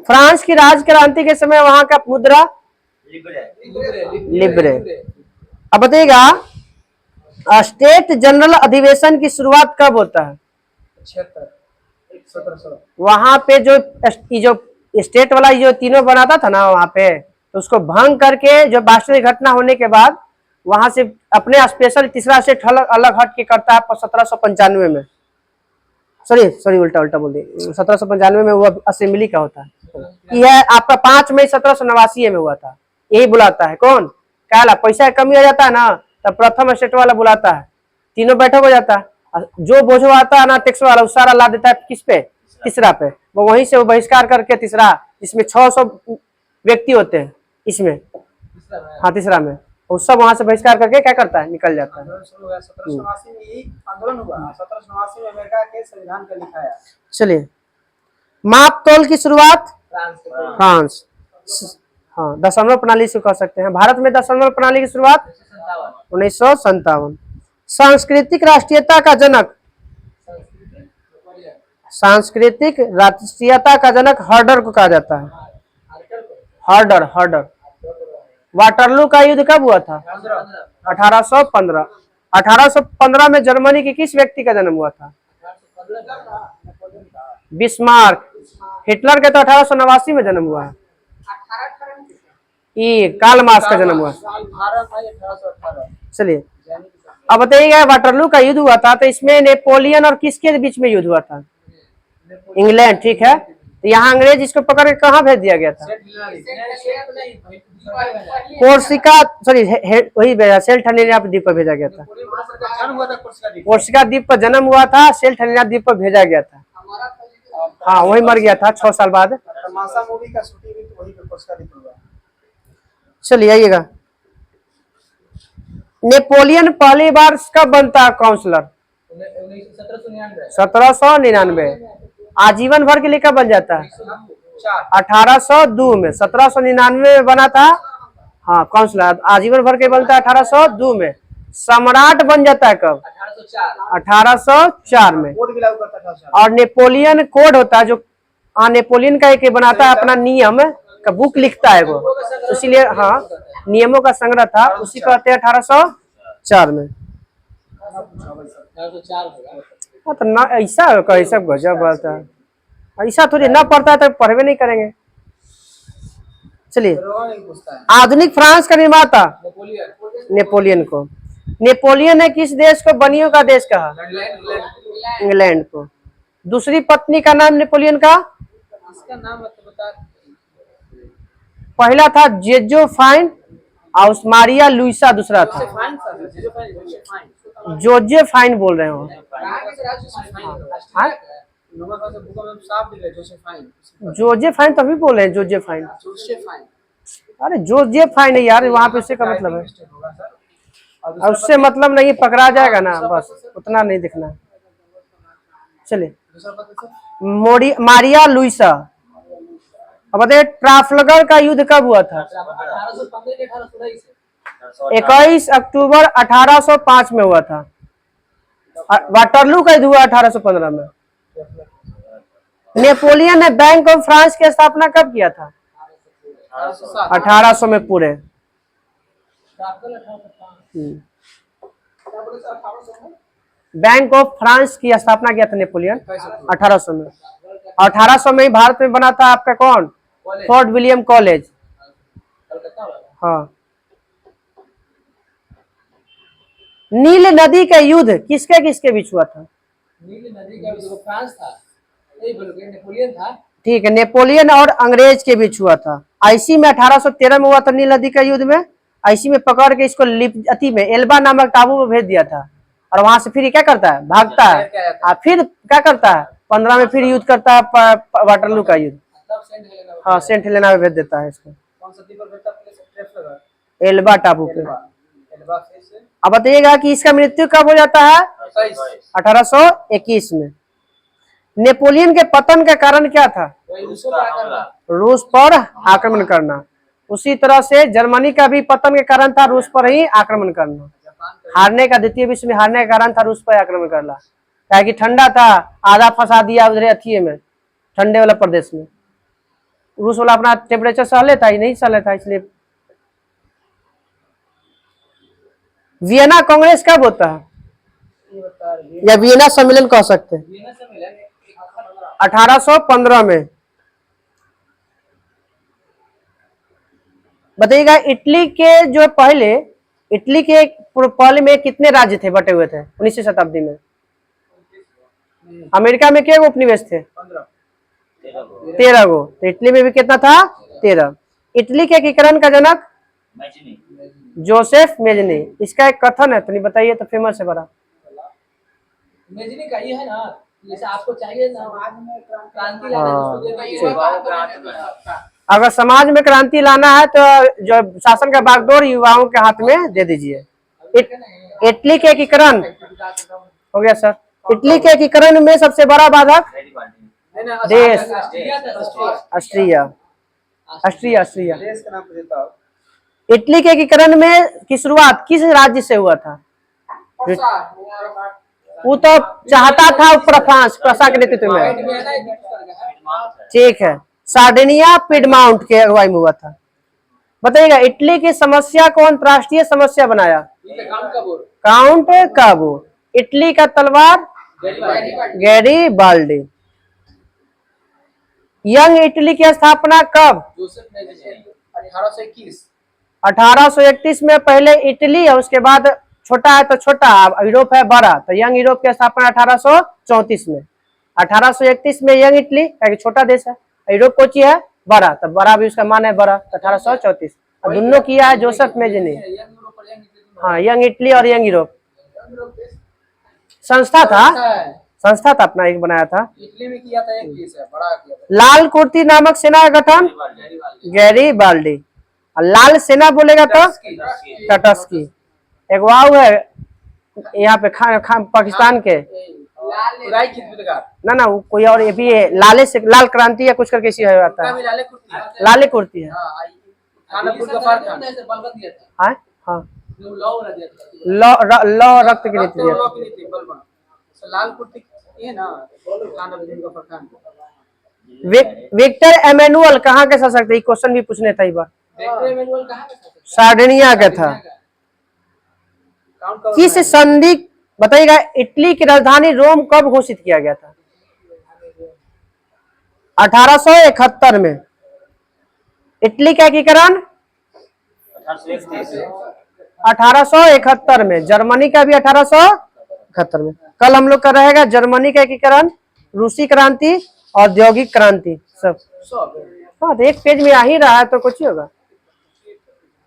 फ्रांस की राज क्रांति के समय वहां का मुद्रा लिब्रे। अब बताइएगा स्टेट जनरल अधिवेशन की शुरुआत कब होता है? 1700। वहां पे जो स्टेट वाला जो तीनों बनाता था ना वहां पे, तो उसको भंग करके जो वास्तविक घटना होने के बाद वहां से अपने स्पेशल तीसरा स्टेट अलग हट के करता है 1795 में। सॉरी उल्टा बोल दिए। 1795 में वो असेंबली का होता है। यह आपका 5 मई 1789 में हुआ था। यही बुलाता है कौन? काला। पैसा कमी हो जाता है ना, तब प्रथम स्टेट वाला बुलाता है, तीनों बैठक हो जाता है। जो बोझो आता है ना टैक्स वाला, उस सारा ला देता है किस पे? तीसरा पे। वो वहीं से वो बहिष्कार करके तीसरा, जिसमें 600 व्यक्ति होते हैं इसमें, हाँ तीसरा में, वो सब वहां से बहिष्कार करके क्या करता है? निकल जाता है। 1789 में यही आंदोलन हुआ। 1789 में अमेरिका के संविधान का लिखाया। चलिए, माप तोल की शुरुआत फ्रांस। हाँ, दशमलव प्रणाली से कर सकते हैं। भारत में दशमलव प्रणाली की शुरुआत 1957। सांस्कृतिक राष्ट्रीयता का जनक, सांस्कृतिक राष्ट्रीयता का जनक हर्डर को कहा जाता है। हर्डर। वाटरलू का युद्ध कब हुआ था? 1815। 1815 में जर्मनी के किस व्यक्ति का जन्म हुआ था? बिस्मार्क। हिटलर का तो 1889 में जन्म हुआ है। ये कार्ल मार्क्स का जन्म हुआ। चलिए, अब बताइएगा वाटरलू का युद्ध हुआ था, तो इसमें नेपोलियन और किसके बीच में युद्ध हुआ था? इंग्लैंड। ठीक है, तो यहाँ अंग्रेज इसको पकड़ के कहाँ भेज दिया गया था? कोर्सिका, सॉरी वही सेल्ट हेलेना द्वीप पर भेजा गया था। कोर्सिका द्वीप पर जन्म हुआ था, सेल्ट हेलेना द्वीप पर भेजा गया था। हाँ, वही मर गया था 6 साल बाद। तमाशा मूवी का शूटिंग भी तो वही पे कोर्सिका द्वीप पर हुआ। चलिए आइएगा, नेपोलियन पहली बार कब बनता है काउंसलर? 1799। आजीवन भर के लिए कब बन जाता है? 1802 में। 1799 में बना था हाँ काउंसलर, आजीवन भर के बनता है 1802 में। सम्राट बन जाता है कब? 1804 में। और नेपोलियन कोड होता है जो नेपोलियन का एक बनाता है अपना नियम का बुक लिखता है वो, इसीलिए हाँ नियमों का संग्रह था, उसी कहते हैं 1804 में। हाँ तो ना ऐसा कैसा गजब बात है, ऐसा थोड़ी ना पढ़ता है तो पढ़वे नहीं करेंगे। चलिए, आधुनिक फ्रांस का निर्माता नेपोलियन को। नेपोलियन ने किस देश को बनियों का देश कहा? इंग्लैंड को। दूसरी पत्नी का नाम नेपोलियन का? पहला था जोजेफाइन और मारिया लुइसा दूसरा था। जोजेफाइन बोल रहे हो? जोजेफाइन तभी बोल रहे हैं, जोजेफाइन। अरे जोजेफाइन है यार, वहां पे उससे का मतलब है, उससे मतलब नहीं, पकड़ा जाएगा ना, बस उतना नहीं दिखना। चलिए, मारिया लुइसा। अब बताइए ट्राफलगर का युद्ध कब हुआ था? 21 अक्टूबर 1805 में हुआ था। वाटरलू का युद्ध हुआ 1815 में। नेपोलियन ने बैंक ऑफ फ्रांस की स्थापना कब किया था? 1800 में पूरे। बैंक ऑफ फ्रांस की स्थापना किया था नेपोलियन 1800 में। 1800 में ही भारत में बना था आपका कौन? Fort William college. हाँ, नील नदी का युद्ध किसके किसके बीच हुआ था? नील नदी का जो फ्रांस था, यही बोल के नेपोलियन था। ठीक है, नेपोलियन और अंग्रेज के बीच हुआ था। आईसी में 1813 में हुआ था नील नदी का युद्ध में। आईसी में पकड़ के इसको अति में एल्बा नामक टापू में भेज दिया था, और वहां से फिर ये क्या करता है, भागता है, और फिर क्या करता है, 15 में फिर युद्ध करता है, वाटरलू का युद्ध। तब सेंट हेलेना, हाँ, सेंट हेलेना में भेज देता है इसको, कौन सा द्वीप पर भेजता है? ट्रेप लगा एल्बा टापू पे। एल्बा, एल्बा से अब बताइएगा कि इसका मृत्यु कब हो जाता है? 1821 में। नेपोलियन के पतन का कारण क्या था? वही रूसों का आक्रमण। रूस पर आक्रमण करना। उसी तरह से जर्मनी का भी पतन के कारण था रूस पर ही आक्रमण करना। हारने का, द्वितीय विश्व में हारने का कारण था रूस पर आक्रमण करना, क्या कि ठंडा था, आधा फंसा दिया उधर अथिये में, ठंडे वाला प्रदेश में। रूस वाला अपना टेम्परेचर सह लेता ही नहीं, सह लेता, इसलिए। वियना कांग्रेस कब होता है, ये बता रही या वियना सम्मेलन कह सकते हैं? है ना, सब मिला 1815 में। बताइएगा इटली के जो पहले, इटली के पहले में कितने राज्य थे, बटे हुए थे 19वीं शताब्दी में? अमेरिका में क्या उपनिवेश थे? 15 13 गो। तो इटली में भी कितना था? 13। इटली के एकीकरण का जनक जोसेफ मेजनी। इसका एक कथन है, तो नहीं बताइए, तो फेमस है बड़ा। मेजनी का ये है ना, जैसे आपको चाहिए समाज में क्रांति लाना, हाँ, जिसको देना युवा अगर समाज में क्रांति लाना है तो जो शासन का बागडोर युवाओं के हाथ में दे दीजिए। इटली के एकीकरण हो गया सर। इटली के एकीकरण में सबसे बड़ा बाधक देश ऑस्ट्रिया। ऑस्ट्रिया देश का नाम देता हूँ। इटली के एकीकरण में की शुरुआत किस राज्य से हुआ था? वो तो चाहता था ऊपर फ्रांस, प्रशा के नेतृत्व में। ठीक है, सार्डिनिया पिडमाउंट के अगुवाई में हुआ था। बताइएगा इटली की समस्या को अंतरराष्ट्रीय समस्या बनाया? काउंट काबो। इटली का तलवार गैरीबाल्डी। यंग इटली की स्थापना कब? 1821 1831 में। पहले इटली है, उसके बाद छोटा है तो छोटा, यूरोप है बड़ा, तो यंग यूरोप की स्थापना 1834 में। 1831 में यंग इटली, छोटा देश है, यूरोप को चाहिए है बड़ा, तो बड़ा भी उसका मान है बड़ा, तो 1834। और दोनों किया है जोसेफ मेजनी। हाँ, यंग इटली और यंग यूरोप संस्था था अपना एक बनाया था। इटली में किया था, एक केस है बड़ा किया था। लाल कुर्ती नामक सेना का गठन गैरीबाल्डी। और लाल सेना बोलेगा तो टटस्की। एक वाव है यहाँ पे पाकिस्तान के, ना वो कोई और, ये भी है लाले से, लाल क्रांति या कुछ करके इसी आता है, लाले कुर्ती है। हाँ हाँ, लौ रक्त की नीति दिया था। लाल कुर्ती है ना। विक्टर एमेनुअल कहाँ के शासक थे? क्वेश्चन भी पूछने था इस बार। सार्डिनिया का था। किस संधि, बताइएगा इटली की राजधानी रोम कब घोषित किया गया था? 1871 में। इटली का एकीकरण 1871 में। जर्मनी का भी 1871 में। कल हम लोग का रहेगा जर्मनी का एकीकरण, रूसी क्रांति, औद्योगिक क्रांति, सब। हाँ, तो एक पेज में आ ही रहा है तो कुछ ही होगा।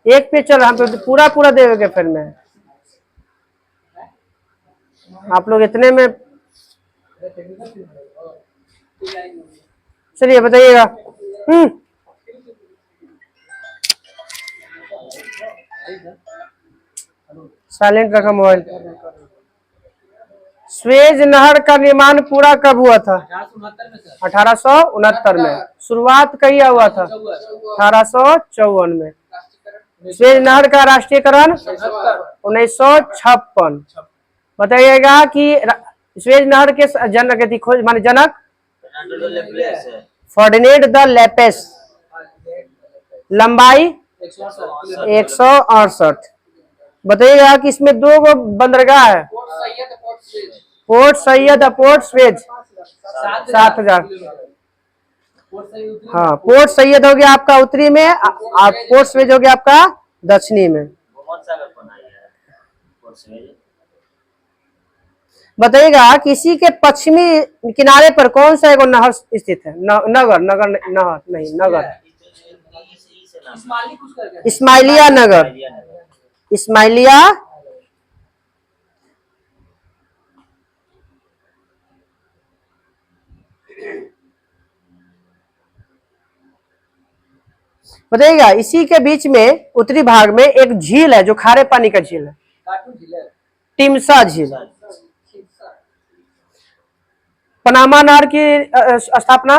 एक पेज चल रहा, हम तो पूरा देंगे फिर में। आप लोग इतने में, चलिए बताइएगा। साइलेंट रखा मोबाइल। स्वेज नहर का निर्माण पूरा कब हुआ था? 1869 में। शुरुआत कहीं हुआ था? 1854 में। स्वेज नहर का राष्ट्रीयकरण 1956। बताइएगा कि स्वेज नहर के जनक की खोज, माने जनक फर्डिनेंड द लेपेस। लंबाई 168। बताइएगा कि इसमें 2 बंदरगाह है, पोर्ट सैयद और पोर्ट स्वेज। 7000। हाँ, पोर्ट सैयद हो गया आपका उत्तरी में, और पोर्ट स्वेज हो गया आपका दक्षिणी में। बताइएगा किसी के पश्चिमी किनारे पर कौन सा एगो नहर स्थित है? नगर नगर नहर नहीं नगर, इस्माइली कुछ करके इस्माइलिया नगर, इस्माइलिया बताइएगा इसी के बीच में उत्तरी भाग में एक झील है जो खारे पानी का झील है, कार्टून झील टिमसा झील। पनामा नहर की स्थापना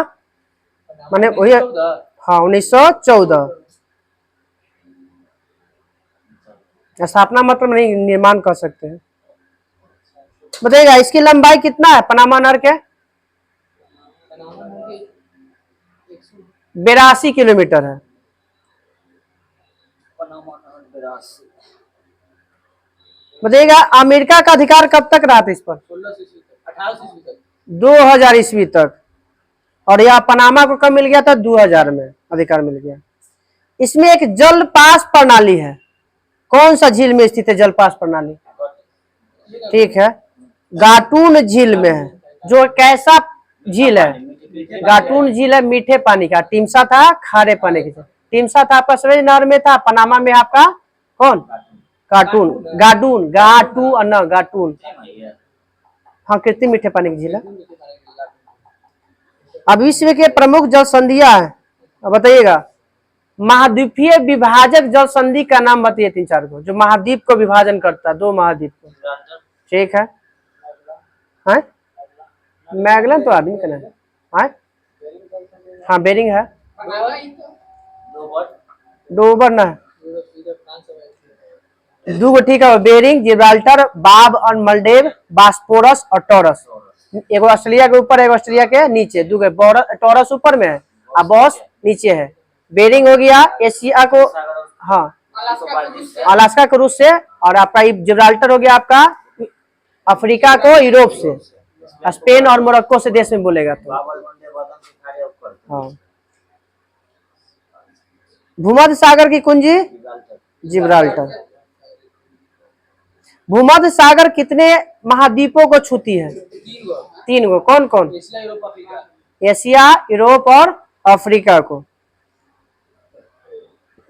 माने वही, हाँ 1914। स्थापना मतलब नहीं, निर्माण कर सकते हैं। बताइएगा इसकी लंबाई कितना है पनामा नहर के? 82 किलोमीटर है। बताइएगा अमेरिका का अधिकार कब तक रहा था इस पर? 2000 ईस्वी तक। और यह पनामा को कब मिल गया था? 2000 में अधिकार मिल गया। इसमें एक जल पास प्रणाली है, कौन सा झील में स्थित है जल पास प्रणाली? ठीक है, गाटून झील में है। जो कैसा झील है? गाटून झील है मीठे पानी का, टिमसा था खारे पानी का। टिमसा था आपका सवेज नहर में था, पनामा में आपका कौन? गाटून, गाडून, गाटू न गाटून, हाँ कृत्रिम मीठे पानी की झील है। अब विश्व के प्रमुख जल संधियां है, अब बताइएगा महाद्वीपीय विभाजक जल संधि का नाम बताइए 3-4 को, जो महाद्वीप को विभाजन करता है, 2 महाद्वीप को। ठीक है, मैगलन तो आदमी का नाम है, हाँ बेरिंग है, डोबर ना है, 2 ठीक है, बेरिंग, जिब्राल्टर, बाब और मलडेव, बास्पोरस और टॉरस। एगो ऑस्ट्रेलिया के ऊपर, एगो ऑस्ट्रेलिया के नीचे, 2 टॉरस ऊपर में है और बॉस नीचे है। बेरिंग हो गया एशिया को, हाँ अलास्का को रूस से, और आपका जिब्राल्टर हो गया आपका अफ्रीका को यूरोप से, स्पेन और मोरक्को से देश में बोलेगा तो। हाँ भूमध्य सागर की कुंजी जिब्राल्टर। भूमध्य सागर कितने महाद्वीपों को छूती है? 3 गो। कौन कौन? एशिया, यूरोप और अफ्रीका को।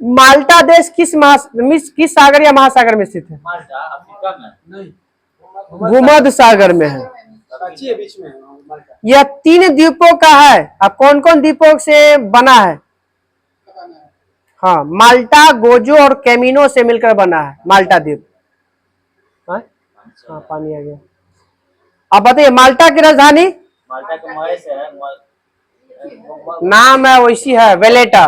माल्टा देश किस सागर या महासागर में स्थित है? भूमध्य सागर में है। बीच में यह 3 द्वीपों का है। अब कौन कौन द्वीपों से बना है? हाँ माल्टा, गोजो और कैमिनो से मिलकर बना है माल्टा द्वीप। हाँ पानी आ गया। अब बताइए माल्टा की राजधानी? माल्टा के मय से है, नाम है वैसी है, वेलेटा,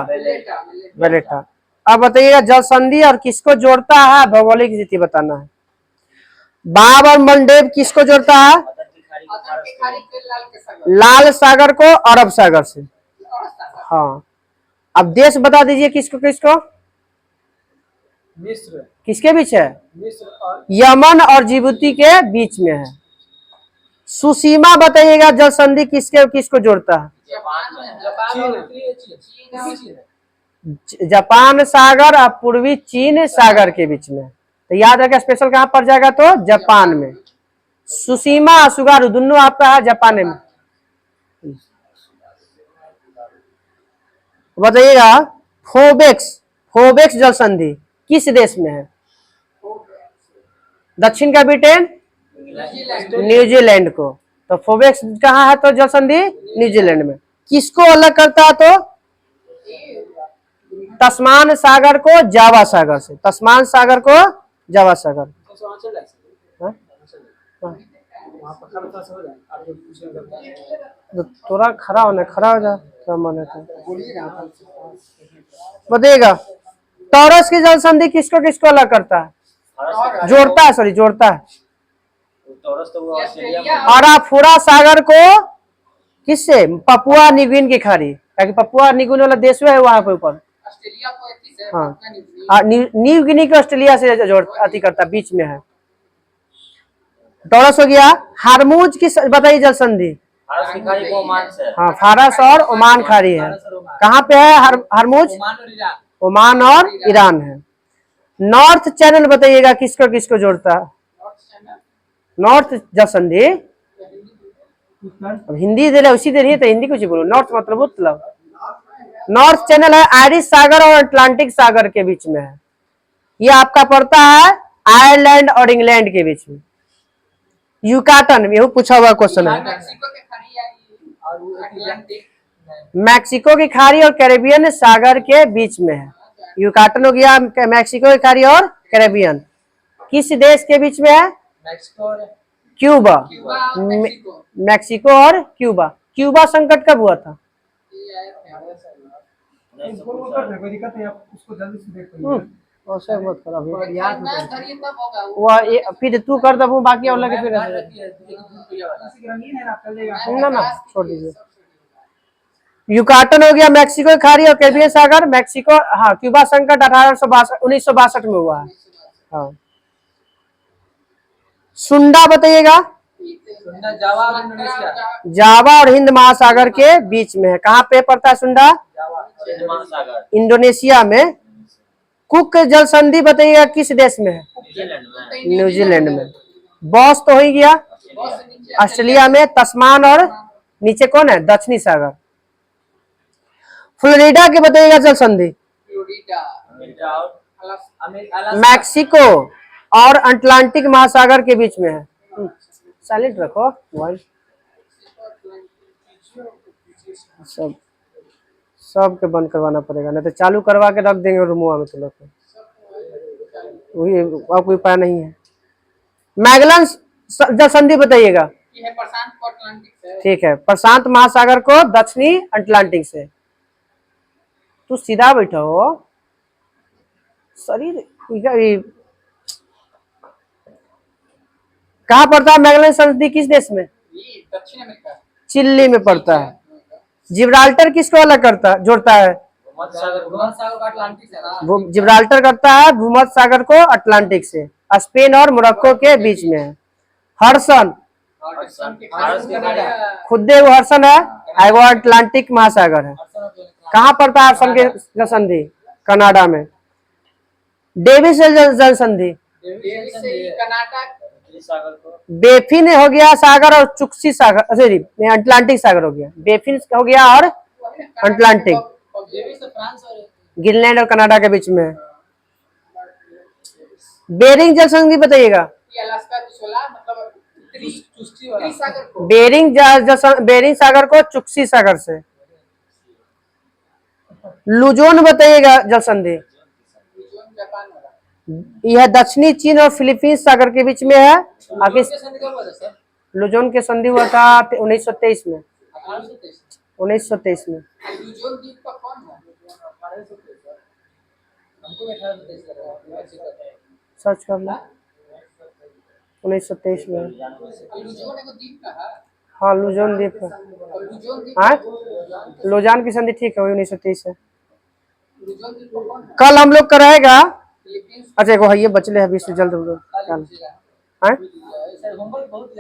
वेलेटा। अब बताइएगा जल संधि और किसको जोड़ता है? भौगोलिक स्थिति बताना है। बाब और मलडेव किसको जोड़ता है? लाल सागर को अरब सागर से। हाँ अब देश बता दीजिए किसको किसको? मिस्र, किसके बीच है? मिस्र और यमन और जिबूती के बीच में है। सुसीमा बताइएगा जल संधि किसके किसको जोड़ता है? जापान सागर और पूर्वी चीन सागर के बीच में। तो याद रखें स्पेशल कहां पर जाएगा? तो जापान में। सुसीमा और सुगारू दोनों आपका है जापान में। बताइएगा फोबेक्स, फोबेक्स जल संधि किस देश में है? दक्षिण का ब्रिटेन, न्यूजीलैंड को। तो फोबेक्स कहाँ है? तो जल संधि न्यूजीलैंड में। किसको अलग करता है? तो तस्मान सागर को जावा सागर से, तस्मान सागर को जावा सागर। थोड़ा खड़ा होना, खड़ा हो जा, क्या मन है? बताइएगा टॉरस की जल संधि किसको किसको अलग करता है? जोड़ता है, सॉरी जोड़ता है। अराफुरा सागर को किससे? पपुआ न्यूगिनी की खाड़ी, ताकि पपुआ न्यूगिनी वाला देश है वहां पे ऊपर। हाँ न्यू गिनी को ऑस्ट्रेलिया से जोड़ अति करता, बीच में है। टॉरस हो गया। हारमूज की बताइए जल संधि? हाँ फारस और ओमान खाड़ी है। कहाँ पे है हारमूज? ओमान और ईरान है। नॉर्थ चैनल बताइएगा किसको किसको जोड़ता है? नॉर्थ जल संधि, अब हिंदी दे रहे उसी दे रही है तो हिंदी कुछ बोलो। नॉर्थ मतलब उत्तर। नॉर्थ चैनल है आयरिश सागर और अटलांटिक सागर के बीच में है। ये आपका पड़ता है आयरलैंड और इंग्लैंड के बीच में। यूकाटन, ये पूछा हुआ क्वेश्चन है। मैक्सिको के खाड़ी आई और वो अटलांटिक मैक्सिको की खाड़ी और कैरेबियन सागर के बीच में है। यूकाटन हो गया मैक्सिको की खाड़ी और कैरेबियन। किस देश के बीच में है? मैक्सिको और क्यूबा। क्यूबा और मैक्सिको। मैक्सिको और क्यूबा। क्यूबा संकट कब हुआ था? कोई दिक्कत नहीं, आप उसको जल्दी से देख लीजिए। ऐसे मत कर अभी। याद धरिए तब होगा वो फिर तू कर दबू बाकी और लगे फिर रंगीन है ना, आप चलेगा ना छोड़ दीजिए। यूकाटन हो गया मैक्सिको की खाड़ी और कैरिबियन सागर। मैक्सिको, हाँ, क्यूबा संकट 1962 में हुआ है। हाँ, सुंडा बताइएगा। जावा और इंडोनेशिया। जावा और हिंद महासागर के बीच में है। कहाँ पे पड़ता है सुंडा? हिंद महासागर, इंडोनेशिया में। कुक जल संधि बताइएगा किस देश में है? न्यूजीलैंड में। न्यूजीलैंड में। बॉस तो हो ही गया ऑस्ट्रेलिया में। तस्मान और नीचे कौन है? दक्षिणी सागर। फ्लोरिडा के बताइएगा जल संधि। फ्लोरिडा और मैक्सिको और अटलांटिक महासागर के बीच में है। साइलेंट रखो मोबाइल। सबके बंद करवाना पड़ेगा, नहीं तो चालू करवा के रख देंगे रूमुआ में। तो लोग वही और कोई उपाय नहीं है। मैगलन जल संधि बताइएगा। ये है प्रशांत को अटलांटिक से। ठीक है, प्रशांत महासागर को दक्षिणी अटलांटिक से। तू सीधा बैठा हो शरीर। कहाँ पड़ता है मैगलन संधि? किस देश में? ये दक्षिण अमेरिका। चिली में पड़ता है। जिब्राल्टर किसको अलग करता जोड़ता है? भूमध्य सागर का अटलांटिक से ना। वो जिब्राल्टर करता है भूमध्य सागर को अटलांटिक से। स्पेन और मोरक्को के बीच में है। हर्सन, खुद वो हर्सन है, वो अटलांटिक महासागर है। कहाँ पड़ता है हर्सन के जल संधि? कनाडा में। डेविस जल संधि कनाडा बेफिन हो गया सागर और चुक्सी सागर, सॉरी अटलांटिक सागर हो गया। बेफिन हो गया और अटलांटिक। ग्रीनलैंड और कनाडा के बीच में है। बेरिंग जल संधि बताइएगा। अलास्का की 16 मतलब उत्तरी सागर को। बेरिंग सागर को चुक्सी सागर से। लुजोन बताइएगा जल संधि। जापान वाला। यह दक्षिणी चीन और फिलीपींस सागर के बीच में है। आगे संधि कब हुआ था सर? लुजोन के संधि हुआ था 1923 में। 1923 में। लुजोन द्वीप का कौन है? हमको 1823 लग रहा है। सर्च कर लो 1923 में। लुजोन एक द्वीप का है। हाँ, लुजोन द्वीप है। लुजोन द्वीप हाँ, लुजान की संधि ठीक है, वही 1923 है। लुजोन द्वीप का कौन है? कल हम लोग कराएगा। फिलीपींस। अच्छा वो ये बचले हैं 20 से जल्द हम लोग कल। हैं? सर होमवर्क बहुत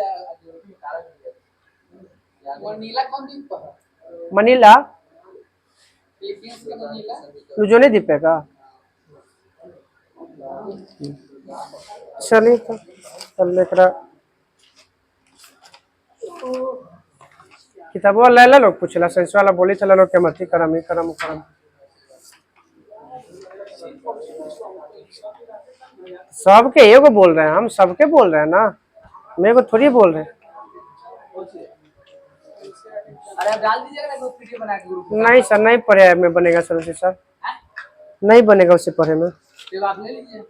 वो नीला कौन द्वीप का है? मनीला फिलीपींस का नीला। लुजोने द्वीप है का? चलिए तो चल एकरा किताबवा ले ला लोग पूछला साइंस वाला बोली चला लोग के मथी करम ही करम करम। सबके एगो बोल रहे हैं, हम सबके बोल रहे हैं ना, मेरे को थोड़ी बोल रहे हैं। अरे आप डाल दीजिएगा ना ग्रुप वीडियो बना के ग्रुप। नहीं सर, नहीं पढ़े में बनेगा सर उसे। सर नहीं बनेगा उससे पढ़े में। तो आप ले लीजिए।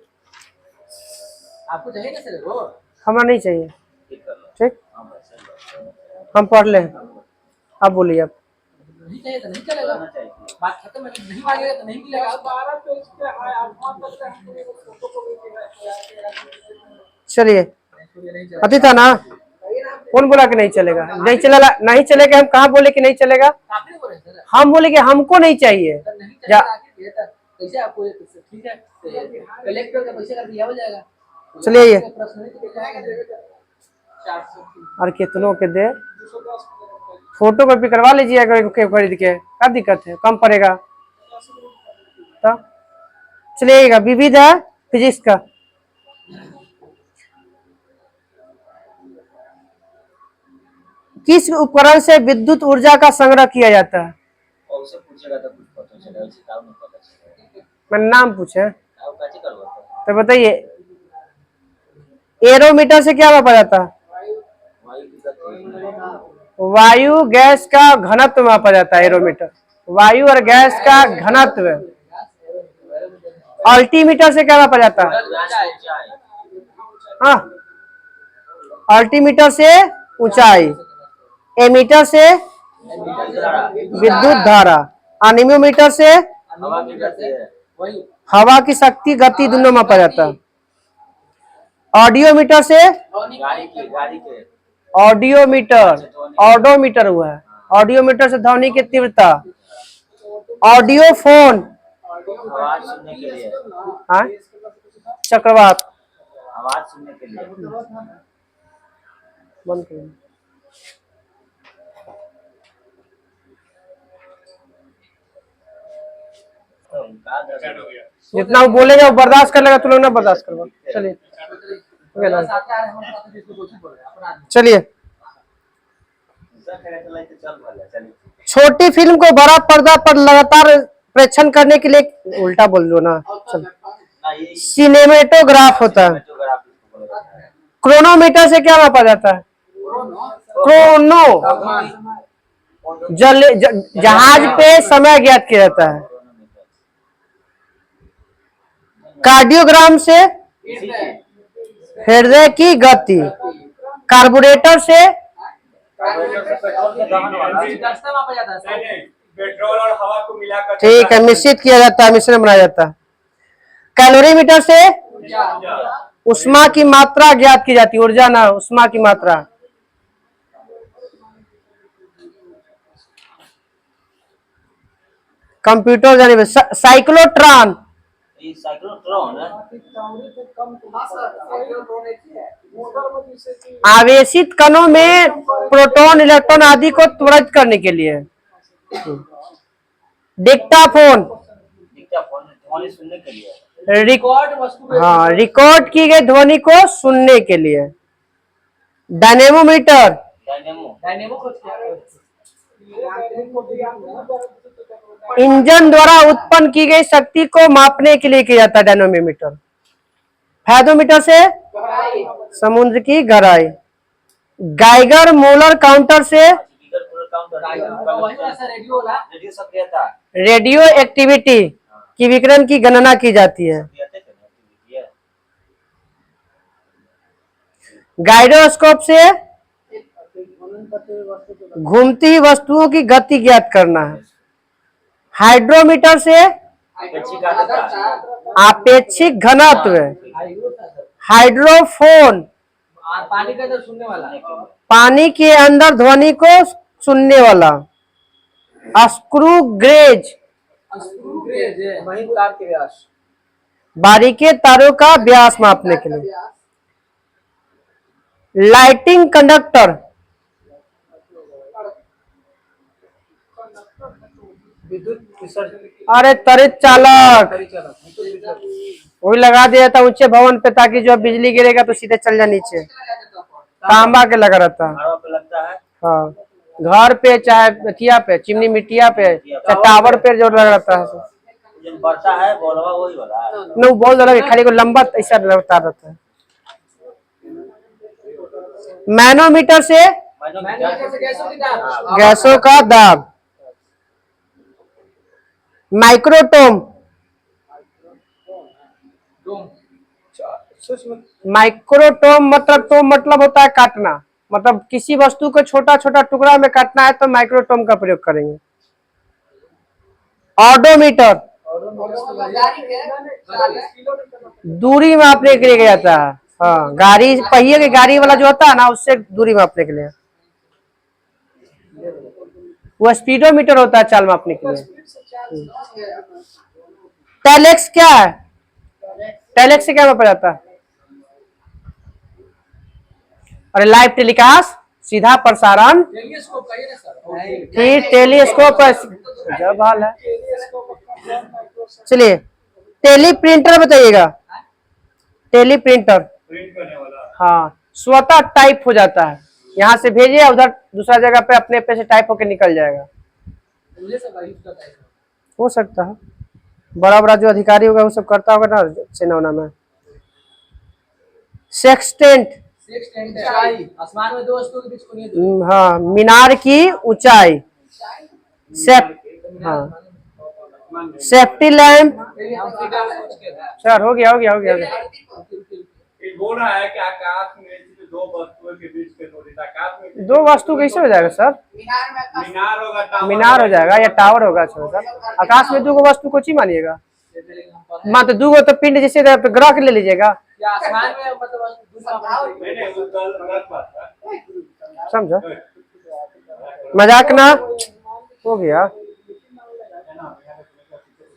आपको चाहिए ना सर वो? हमें नहीं चाहिए। ठीक, हम पढ़ ले। आप बोलिए। आप नहीं चाहिए तो नहीं चलेगा। बात खत्म है। नहीं मांगेगा तो नहीं मिलेगा। 12 पेज पे है, आप फोटो को चलिए अति था ना। कौन बोला कि नहीं चलेगा? नहीं चलेगा, नहीं चलेगा। हम कहाँ बोले कि नहीं चलेगा? हम बोले कि हमको नहीं चाहिए। कैसे आपको ठीक है कलेक्टर का पैसा का दिया हो जाएगा। चलिए ये और कितनों के दे फोटो कॉपी करवा लीजिए अगर खरीद के। क्या दिक्कत है? कम पड़ेगा तो चलिएगा। विविध है फिजिक्स का। किस उपकरण से विद्युत ऊर्जा का संग्रह किया जाता है? और उससे पूछेगा तो कुछ पता चलेगा, उसे काम नहीं पता चलेगा। मैंने नाम पूछे काम कैसे करवाता है? तो बताइए। एरोमीटर से क्या मापा जाता है? वायु की गति। वायु गैस का घनत्व मापा जाता है। एरोमीटर वायु और गैस का घनत्व। अल्टीमीटर से क्या मापा जाता है? हाँ, अल्टीमीटर से ऊंचाई, एमीटर से विद्युत धारा, एनीमोमीटर से हवा की गति है। वही हवा की शक्ति, गति दोनों मापा जाता है। ऑडियोमीटर से गाड़ी के ऑडियोमीटर, ऑडोमीटर हुआ है। ऑडियोमीटर से ध्वनि की तीव्रता। ऑडियोफोन आवाज सुनने के लिए, हाँ, चक्रवात। आवाज सुनने के लिए। बंद करो। जितना वो बोलेगा वो बर्दाश्त कर लेगा, तुम लोग ना बर्दाश्त करो। चलिए हो गया ना? चलिए, छोटी फिल्म को बड़ा पर्दा पर लगातार प्रेक्षण करने के लिए, उल्टा बोल दो ना, सिनेमेटोग्राफ होता है। क्रोनोमीटर से क्या मापा जाता है? क्रोनो जहाज पे समय ज्ञात किया जाता है। कार्डियोग्राम से हृदय की गति। कार्बोरेटर से पेट्रोल और हवा को मिलाकर ठीक है, मिश्रित किया जाता है, मिश्रण बनाया जाता है। कैलोरीमीटर से उष्मा की मात्रा ज्ञात की जाती है। ऊर्जा ना, उष्मा की मात्रा। कंप्यूटर जाने साइक्लोट्रॉन आवेशित कणों में प्रोटॉन, इलेक्ट्रॉन आदि को त्वरित करने के लिए। डिक्टाफोन ध्वनि सुनने के लिए। हाँ, रिकॉर्ड की गई ध्वनि को सुनने के लिए। डायनेमोमीटर इंजन द्वारा उत्पन्न की गई शक्ति को मापने के लिए किया जाता है। डायनेमोमीटर। फैथोमीटर से समुद्र की गहराई। गाइगर मोलर काउंटर से रेडियो सक्रियता। रेडियो एक्टिविटी की विकिरण की गणना की जाती है। गाइरोस्कोप से घूमती हुई वस्तुओं की गति ज्ञात करना है। हाइड्रोमीटर से आपेक्षिक घनत्व। हाइड्रोफोन पानी का सुनने वाला, पानी के अंदर ध्वनि को सुनने वाला। स्क्रू गेज वही तार के व्यास। बारीके तारों का व्यास मापने के लिए। लाइटिंग कंडक्टर अरे त्वरित चालक, वही लगा दिया था ऊंचे भवन पे, ताकि जो बिजली गिरेगा तो सीधे चल जा नीचे। तांबा के लगा रहता है। लगता है। हाँ, घर पे चाहे अथिया पे, चिमनी मिट्टिया पे, चाहे टावर पे जो लगा रहता है। जब बढ़ता है बोलवा वही वाला। न बोल दो, खाली को लंबा ऐसा लगता रहता है। मैनोमीटर से गैसों का दाब। माइक्रोटोम माइक्रोटोम मतलब होता है काटना। मतलब किसी वस्तु को छोटा छोटा टुकड़ा में काटना है तो माइक्रोटोम का प्रयोग करेंगे। ऑडोमीटर दूरी मापने के लिए गया था। हाँ, गाड़ी पहिए की गाड़ी वाला जो होता है ना, उससे दूरी मापने के लिए। वो स्पीडोमीटर होता है चाल मापने के लिए। टेलेक्स क्या है? टेलेक्स से क्या मापा जाता है? अरे लाइव टेलीकास्ट, सीधा प्रसारण। फिर टेलीस्कोप जब हाल है। चलिए, टेली प्रिंटर बताइएगा। टेली प्रिंटर हाँ, स्वतः टाइप हो जाता है। यहाँ से भेजिए, उधर दूसरा जगह पे अपने पे से टाइप होके निकल जाएगा। मुझे सब यूज करता है। हो सकता है, बड़ा बड़ा जो अधिकारी होगा वो सब करता होगा ना चेनौना में। सेक्सटेंट, ऊंचाई, आसमान में दो वस्तुओं के बीच कोणीय दूरी। हाँ, मीनार की ऊंचाई। हाँ, सेफ्टी लैंप। सर हो गया हो गया हो गया, हो गया। एक बोल रहा है कि आकाश में दो वस्तुओं के बीच के दूरी, आकाश में दो वस्तु कैसे हो जाएगा सर? मीनार होगा, टावर मीनार हो जाएगा या टावर होगा सर। आकाश में दो वस्तु को ची मानिएगा, मान तो दो तो पिंड जैसे ग्रह के ले लीजिएगा, या आसमान में मतलब नहीं, वो गलत बात है। समझो, मजाक ना हो गया।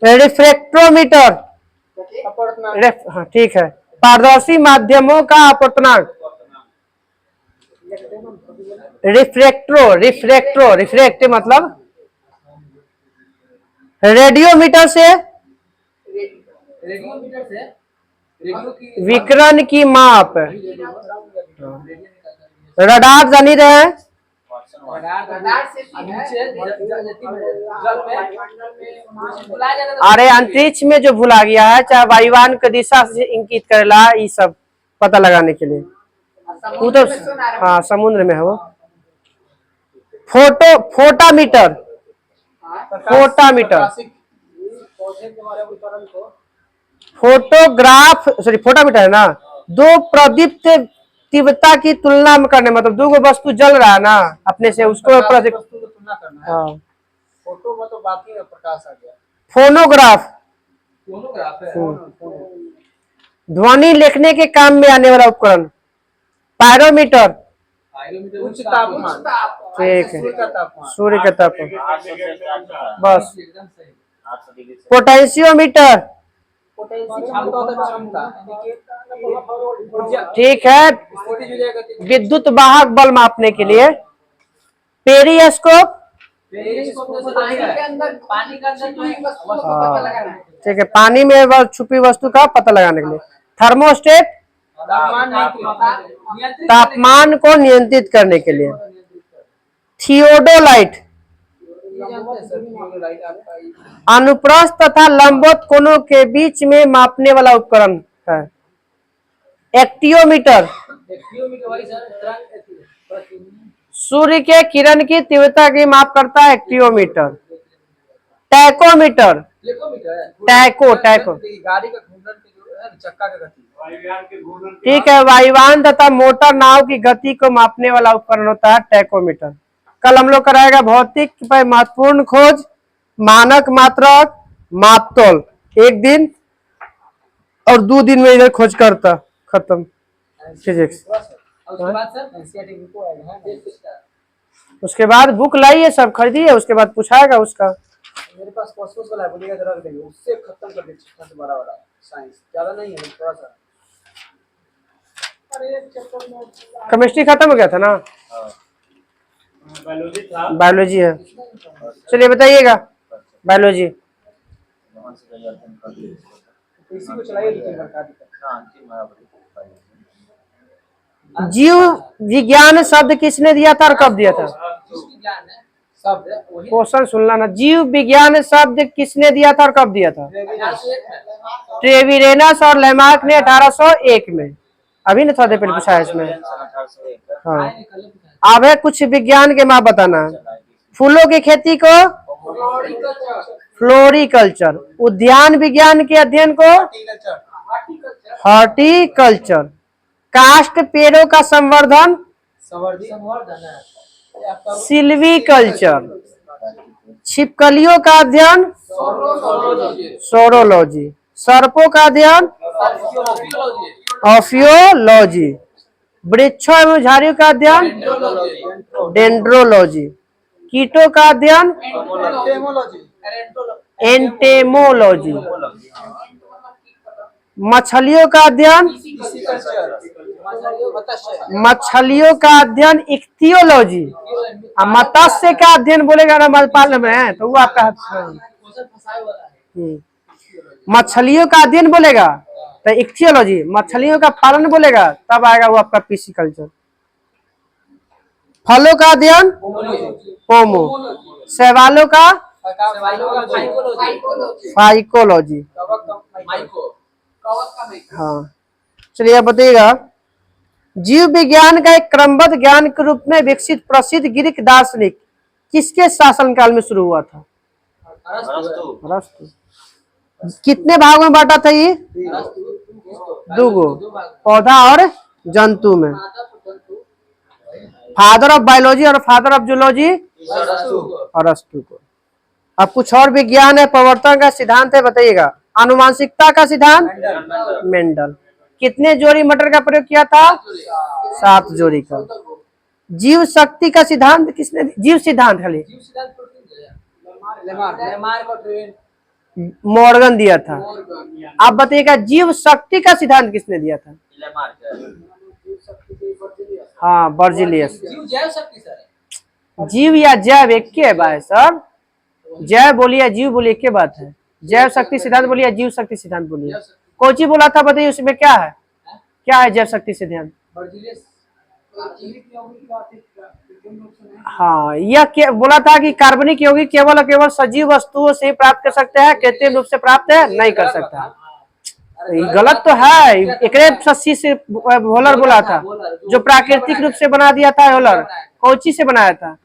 रिफ्रैक्टोमीटर, हाँ ठीक है, पारदर्शी माध्यमों का अपवर्तनांक। रिफ्रैक्ट मतलब रेडियोमीटर से रेडियोमीटर से रेडियो की विकिरण की माप। रडार जानी रहे, अरे अंतरिक्ष में जो भुला गया है, चाहे वायुयान की दिशा से इंगित करेला, ये सब पता लगाने के लिए। वो तो हाँ समुद्र में है वो। फोटामीटर, फोटोग्राफ, सॉरी फोटामीटर है ना, दो प्रदीप्त तीव्रता की तुलना में करने, मतलब दो वस्तु जल रहा है ना अपने से, उसको वस्तु को तुलना करना है। हाँ। फोटो में तो बाकी में प्रकाश आ गया। फोनोग्राफ, फोनोग्राफ है। ध्वनि लिखने के काम में आने वाला उपकरण। पायरोमीटर, उच्च तापमान, ठीक है, सूर्य का तापमान, बस। एकदम सही। 800 डिग्री से पोटेंशियोमीटर, ठीक है, विद्युत वाहक बल मापने के लिए। पेरिस्कोप, ठीक है, पानी में छुपी वस्तु का पता लगाने के लिए। थर्मोस्टेट, तापमान को नियंत्रित करने के लिए। थियोडोलाइट, अनुप्रस्थ तथा लंबवत कोणों के बीच में मापने वाला उपकरण है। एक्टियोमीटर, सूर्य के किरण की तीव्रता की माप करता है एक्टियोमीटर। टैकोमीटर, टैको गाड़ी का घूर्णन चक्का का गति, वायुयान के घूर्णन ठीक है, वायुयान तथा मोटर नाव की गति को मापने वाला उपकरण होता है टैकोमीटर। कल हम लोग कराएगा भौतिक पर महत्वपूर्ण खोज, मानक मात्रक, मापतोल। एक दिन और 2 दिन में इधर खोज करता खत्म फिजिक्स। उसके बाद सर एनसीईआरटी बुक आएगा। उसके बाद बुक लाइए, सब खरीदिए, उसके बाद पूछाएगा उसका। मेरे पास कॉस्मोस का लाइब्रेरी का रख देंगे, उससे खत्म कर दीजिए, छोटा से बड़ा वाला साइंस ज्यादा नहीं है, थोड़ा सा। केमिस्ट्री खत्म हो गया था ना, बायोलॉजी था, बायोलॉजी है। चलिए बताइएगा बायोलॉजी। इसी को चलाइए, लेकिन बता जीव विज्ञान शब्द किसने दिया था और कब दिया था? क्वेश्चन सुनना ना, जीव विज्ञान शब्द किसने दिया था और कब दिया था? ट्रेविरेनस और लेमार्क ने 1801 में। अभी ना थोड़ा देर पहले पूछा है इसमें। हाँ, अब है कुछ विज्ञान के माँ बताना। फूलों की खेती को फ्लोरिकल्चर, उद्यान विज्ञान के अध्ययन को हॉर्टिकल्चर, काष्ठ पेड़ों का संवर्धन सिल्वीकल्चर, छिपकलियों का अध्ययन सोरोलॉजी, सर्पों का अध्ययन ऑफियोलॉजी, वृक्षों एवं झाड़ियों का अध्ययन डेंड्रोलॉजी, कीटों का अध्ययन एंटेमोलॉजी, मछलियों का अध्ययन इक्तियोलॉजी, मत्स्य का अध्ययन बोलेगा ना पालन में है तो वो आपका मछलियों का अध्ययन बोलेगा तो इक्तियोलॉजी, मछलियों का पालन बोलेगा तब आएगा वो आपका पिसिकल्चर। फलों का अध्ययन होमो, शैवालों का फाइकोलॉजी। हाँ, चलिए आप बताइएगा, जीव विज्ञान का एक क्रमबद्ध ज्ञान के रूप में विकसित प्रसिद्ध ग्रीक दार्शनिक किसके शासनकाल में शुरू हुआ था? अरस्तु। कितने भागों में बांटा था ये? दो, पौधा और जंतु में। फादर ऑफ बायोलॉजी और फादर ऑफ जूलॉजी अरस्तु को। अब कुछ और विज्ञान है, प्रवर्तन का सिद्धांत है, बताइएगा। आनुवांशिकता का सिद्धांत मेंडल। कितने जोड़ी मटर का प्रयोग किया था? 7 जोड़ी का। जीव शक्ति का सिद्धांत किसने? जीव सिद्धांत खाली मॉर्गन दिया था। आप बताइएगा, जीव शक्ति का सिद्धांत किसने दिया था? हाँ, बर्जिलियस। जीव या जैव एक के है सर। जैव बोलिए, जीव बोलिए, एक के बात है। जैव शक्ति सिद्धांत बोलिए, जीव शक्ति सिद्धांत बोलिए। कोची बोला था, बताइए उसमें क्या है? क्या है जैव शक्ति सिद्धांत? हाँ, यह बोला था कि कार्बनिक यौगिक केवल और केवल सजीव वस्तुओं से प्राप्त कर सकते हैं, कृत्रिम रूप से प्राप्त नहीं कर सकता। गलत तो है। एक सस्सी से होलर बोला था, जो प्राकृतिक रूप से बना दिया था। होलर कोची से बनाया था?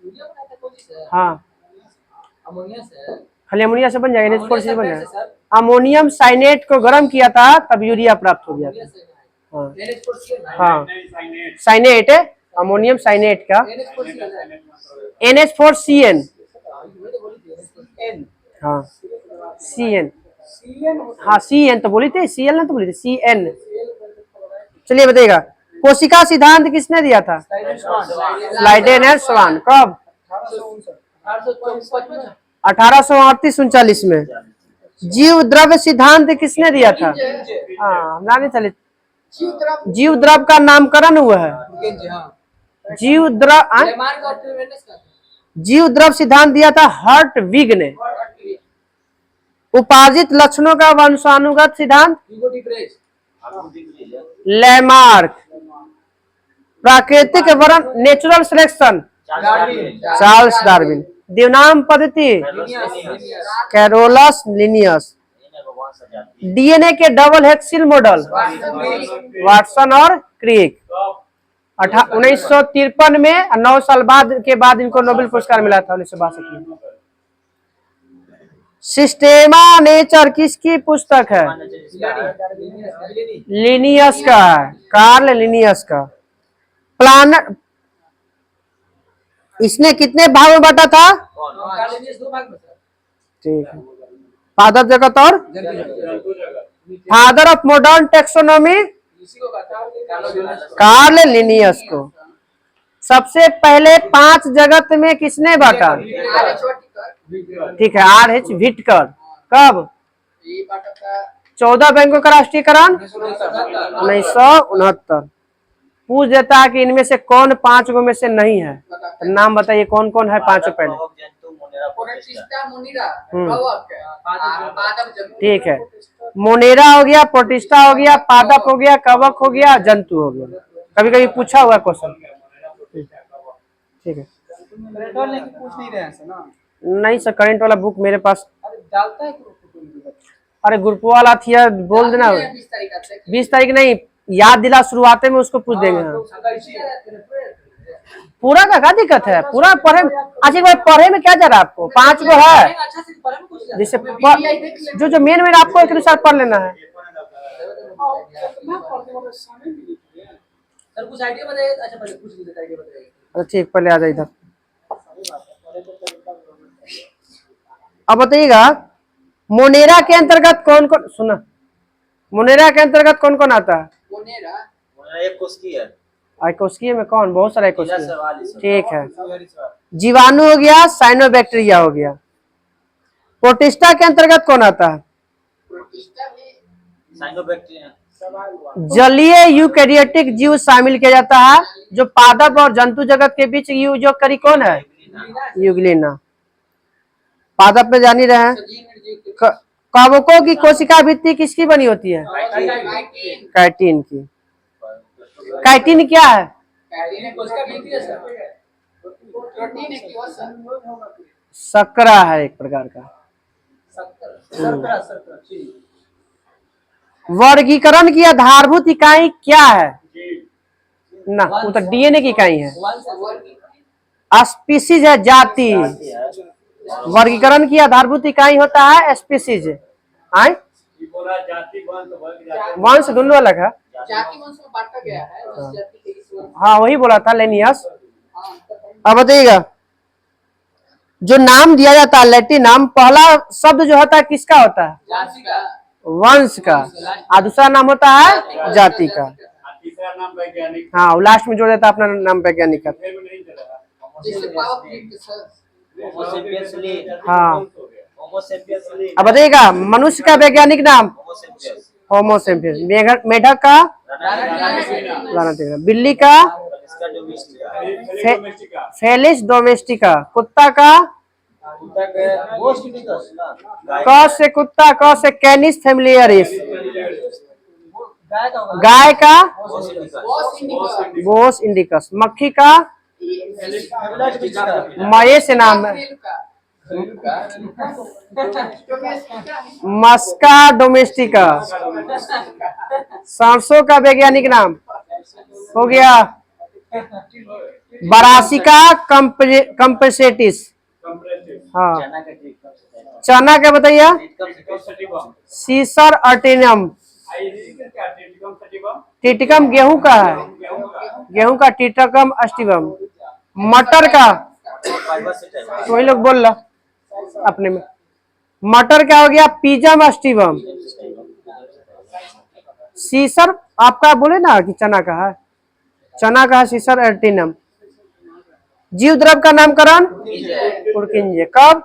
हाँ, खाली अमोनिया से बन जाएगा, NH4 से बन जाएगा। अमोनियम साइनेट को गर्म किया था, तब यूरिया प्राप्त हो गया था। हाँ, साइनेट, अमोनियम साइनेट का NH4CN। हाँ, CN। हाँ, CN तो बोली थी, CL ना तो बोली थी, CN। चलिए बताइएगा, कोशिका सिद्धांत किसने दिया था? स्लाइडेन एंड स्वान। कब? 1838-39 में। जीव द्रव्य सिद्धांत किसने दिया था? हाँ, हम जाने चले। जीव द्रव का नामकरण हुआ है। जीव द्रव सिद्धांत दिया था हर्टविग ने। उपार्जित लक्षणों का वंशानुगत सिद्धांत लैमार्क। प्राकृतिक वर्ण नेचुरल सिलेक्शन चार्ल्स डार्विन। देवनाम पद्धति कैरोलस लिनियस। डीएनए के डबल हेक्सिल मॉडल वाटसन और क्रिक। 1953 में, 9 साल के बाद इनको नोबेल पुरस्कार मिला था 1962 में। सिस्टेमा नेचर किसकी पुस्तक है? लिनियस का है, कार्ल लिनियस का। प्लानट इसने कितने भाग में बांटा था? ठीक है। फादर जगत और father of modern taxonomy Karl Linnaeus को। सबसे पहले 5 जगत में किसने बांटा? ठीक है, RH व्हिटकर। कब? 14 बैंकों का राष्ट्रीयकरण 1969। पूछ देता है कि इनमें से कौन 5 गो में से नहीं है, तो नाम बताइए कौन कौन है 5 पहले। ठीक है, मोनेरा हो गया, प्रोटिस्टा हो गया, पादप हो गया, कवक हो गया, जंतु हो गया। कभी कभी पूछा हुआ क्वेश्चन। ठीक है, नहीं सर, करंट वाला बुक मेरे पास। अरे ग्रुप वाला थी, बोल देना। 20 तारीख नहीं, याद दिला, शुरुआते में उसको पूछ देंगे। पूरा का क्या दिक्कत है? पूरा पढ़े। आज एक बार पढ़े में क्या जा रहा है आपको? 5 गो है, जैसे जो मेन आपको एक अनुसार पढ़ लेना है। अच्छा ठीक, पहले आ जाए इधर। अब बताइएगा, मोनेरा के अंतर्गत कौन कौन, सुना, मोनेरा के अंतर्गत कौन कौन आता है? आइकोस्किया में कौन? बहुत सारा आइकोस्किया। ठीक है, जीवाणु हो गया, साइनोबैक्टीरिया हो गया। प्रोटिस्टा के अंतर्गत कौन आता है? जलीय यूकैरियोटिक जीव शामिल किया जाता है। जो पादप और जंतु जगत के बीच जो करी कौन है? यूग्लिना। पादप में जान ही रहे हैं। कवकों की कोशिका भित्ति किसकी बनी होती है? काइटिन की। काइटिन क्या है? प्रोटीन है कि वसा शकरा है एक प्रकार का। शर्करा ठीक। वर्गीकरण की आधारभूत इकाई क्या है? जीव ना, वो तो डीएनए की इकाई है। वर्ग स्पीसीज है, जाति। वर्गीकरण की आधारभूत इकाई होता है स्पीसीज। आए ये बोला जाति वंश वर्ग जाति वंश दोनों अलग है। जाति वंश में बांटा गया है उस जाति के इस वंश। हाँ वही बोला था लेनियस। हाँ, अब बताइएगा, जो नाम दिया जाता है लैटिन नाम, पहला शब्द जो होता है किसका होता है? जाति का वंश का, और दूसरा नाम होता है जाति का। और तीसरा नाम वैज्ञानिक हाँ, लास्ट में जोड़ देता है अपना नाम वैज्ञानिक का। फिर में नहीं चलेगा। जैसे पावर ग्रिड के सर होमो सेपियंस ले, हाँ, होमो सेपियंस ले, अब बताइएगा मनुष्य का वैज्ञानिक नाम होमो सेपियंस, होमो सेपियंस। मेढक का, बिल्ली का इसका डोमेस्टिका, डोमेस्टिका फेलिस डोमेस्टिका, कुत्ता का कुत्ता का बोस्टिनिकस ना, क से कुत्ता, क से कैनिस फैमिलियरिस। गाय का होगा गाय का बोस्टिनिकस, बॉस इंडिका बोस इंडिकस। मक्खी का मये से नाम है, मस्का डोमेस्टिका। सरसों का वैज्ञानिक नाम हो गया बरासिका कंपेसेटिस। कंप्रेसिव हाँ, चना का ट्रिक, चना का बताइए सटिवम सीसर अर्टिनम। आई क्या टिटिकम सटिवम टिटिकम गेहूं का है, गेहूं का गेहूं का टिटिकम अस्टिवम। मटर का फाइबर से टाइप, वही लोग बोल रहा अपने में। मटर क्या हो गया पिजम अस्टिवम। सीसर आपका बोले ना कि चना का है, चना का है सीसर अर्टिनम। जीव द्रव का नामकरण पुरकिंजे। कब?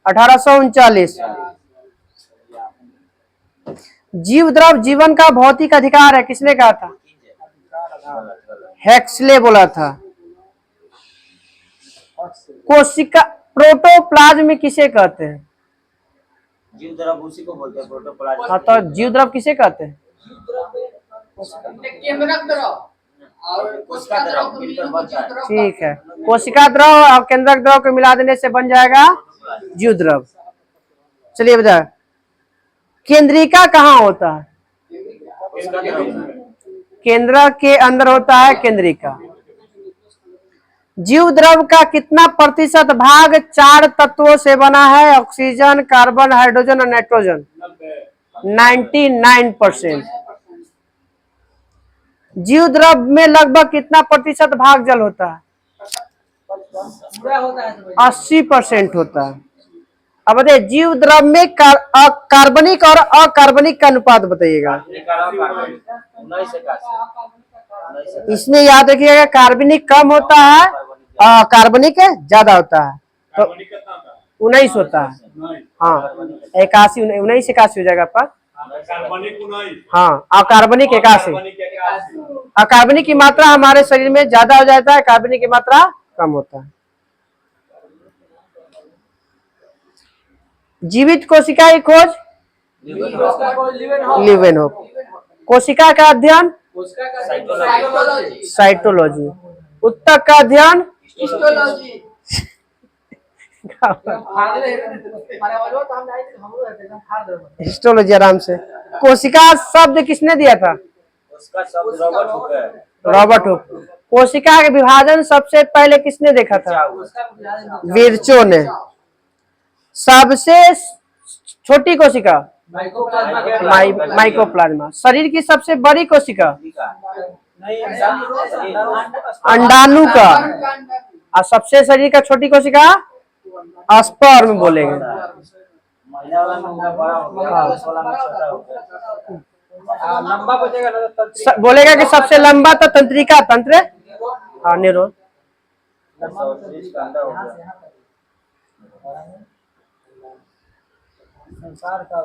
1839। जीव द्रव जीवन का भौतिक अधिकार है, किसने कहा था? हेक्सले बोला था। कोशिका प्रोटोप्लाज्म किसे कहते हैं? जीव द्रव उसी को बोलते हैं प्रोटोप्लाज्म। हाँ, तो जीव द्रव किसे कहते हैं? केंद्रक द्रव और कोशिका द्रव को मिलकर बनता है। ठीक है, कोशिका द्रव और केंद्रक द्रव को मिला देने से बन जाएगा जीव द्रव। चलिए बताए, केंद्रिका कहाँ होता है? उसका द्रव केंद्र के अंदर होता है केंद्रिका। जीव द्रव का कितना प्रतिशत भाग 4 तत्वों से बना है? ऑक्सीजन, कार्बन, हाइड्रोजन और नाइट्रोजन। 99%। जीव द्रव में लगभग कितना प्रतिशत भाग जल होता है? पूरा होता है तो 80% होता है। अब बताइए जीव द्रव में कार्बनिक और अकार्बनिक का अनुपात बताइएगा। 19 इसमें याद रखिएगा कार्बनिक कम होता है और कार्बनिक ज्यादा होता है, तो कार्बनिक कितना था 19 होता है। नहीं हाँ, 81 19 81 हो जाएगा आपका। कार्बनिक नहीं हाँ, अकार्बनिक 81। कार्बनिक क्या अकार्बनिक की मात्रा हमारे शरीर में ज्यादा हो जाता है, कार्बनिक की मात्रा कम होता है। जीवित कोशिका की खोज लिवेनहोफ। कोशिका का अध्ययन उसका का साइकोलॉजी साइटोलॉजी। उत्तक का अध्ययन हिस्टोलॉजी। हमारे वालों तो हम नहीं थे, हम लोग रहते हैं हार दे। हिस्टोलॉजी। आराम से। कोशिका शब्द किसने दिया था? उसका सब रॉबर्ट हुक है। Robert Hooke. कोशिका का विभाजन सबसे पहले किसने देखा था? विर्चो ने। सबसे छोटी कोशिका माइकोप्लाज्मा। शरीर की सबसे बड़ी कोशिका अंडाणु का। और सबसे शरीर का छोटी कोशिका स्पर्म बोलेंगे। महिला वाला में बड़ा हो गया, पुरुष वाला में छोटा हो गया। लंबा बचेगा ना तो बोलेगा कि सबसे लंबा तो तंत्रिका तंत्र। हाँ, न्यूरॉन। इसका अंडा हो गया। संसार का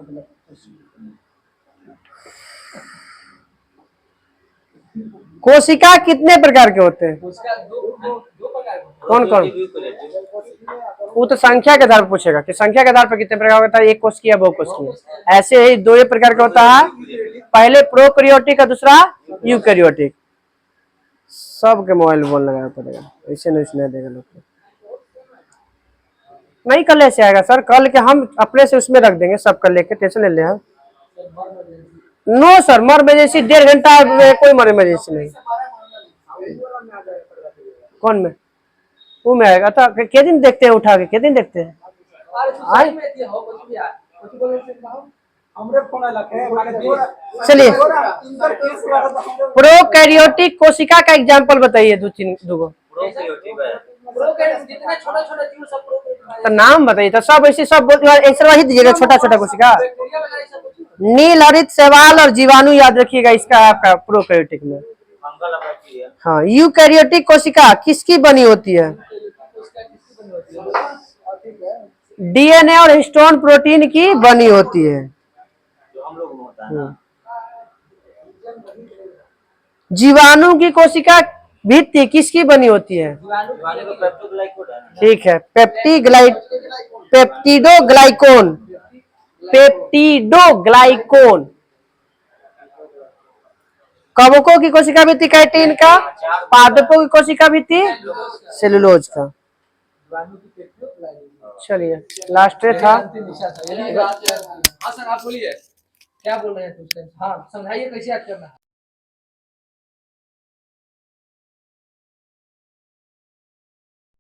कोशिका कितने प्रकार के होते हैं? उसका दो प्रकार का कौन कौन? वो तो संख्या के आधार पर पूछेगा कि संख्या के आधार पर कितने प्रकार का होता है, एक कोशिकीय या बहुकोशिकीय। ऐसे ही दो ही प्रकार का होता है, पहले प्रोकैरियोटिक और दूसरा यूकैरियोटिक। सबके मोबाइल में बोल लगाना पड़ेगा, ऐसे नहीं सुनाई देगा लोग को। नहीं कल ऐसे आएगा सर, कल के हम अपने से उसमें रख देंगे सब कल लेके, टेंशन ले ले हम। नो सर, मर इमरजेंसी 1.5 घंटा में कोई मर इमरजेंसी नहीं। कौन में वो में आएगा तो के दिन देखते हैं, उठा के के दिन देखते हैं। चलिए प्रोकैरियोटिक कोशिका का एग्जांपल बताइए, दो गो तो नाम बताइए। तो सब ऐसे सब ऐसा ही दीजिएगा, छोटा छोटा कोशिका। नील हरित शैवाल और जीवाणु याद रखिएगा इसका आपका प्रोकैरियोटिक में। हाँ, यूकैरियोटिक कोशिका किसकी बनी होती है? डीएनए और हिस्टोन प्रोटीन की बनी होती है। जीवाणु की कोशिका भित्ति किसकी बनी होती है? ठीक है, पेप्टिडोग्लाइकोन। पेप्टिडोग्लाइकोन। कवकों की कोशिका भित्ति कैटीन का, पादपों की कोशिका भित्ति सेलुलोज का। चलिए लास्ट था। हाँ सर आप बोलिए क्या बोल रहे हैं? हाँ समझाइए कैसे याद करना है।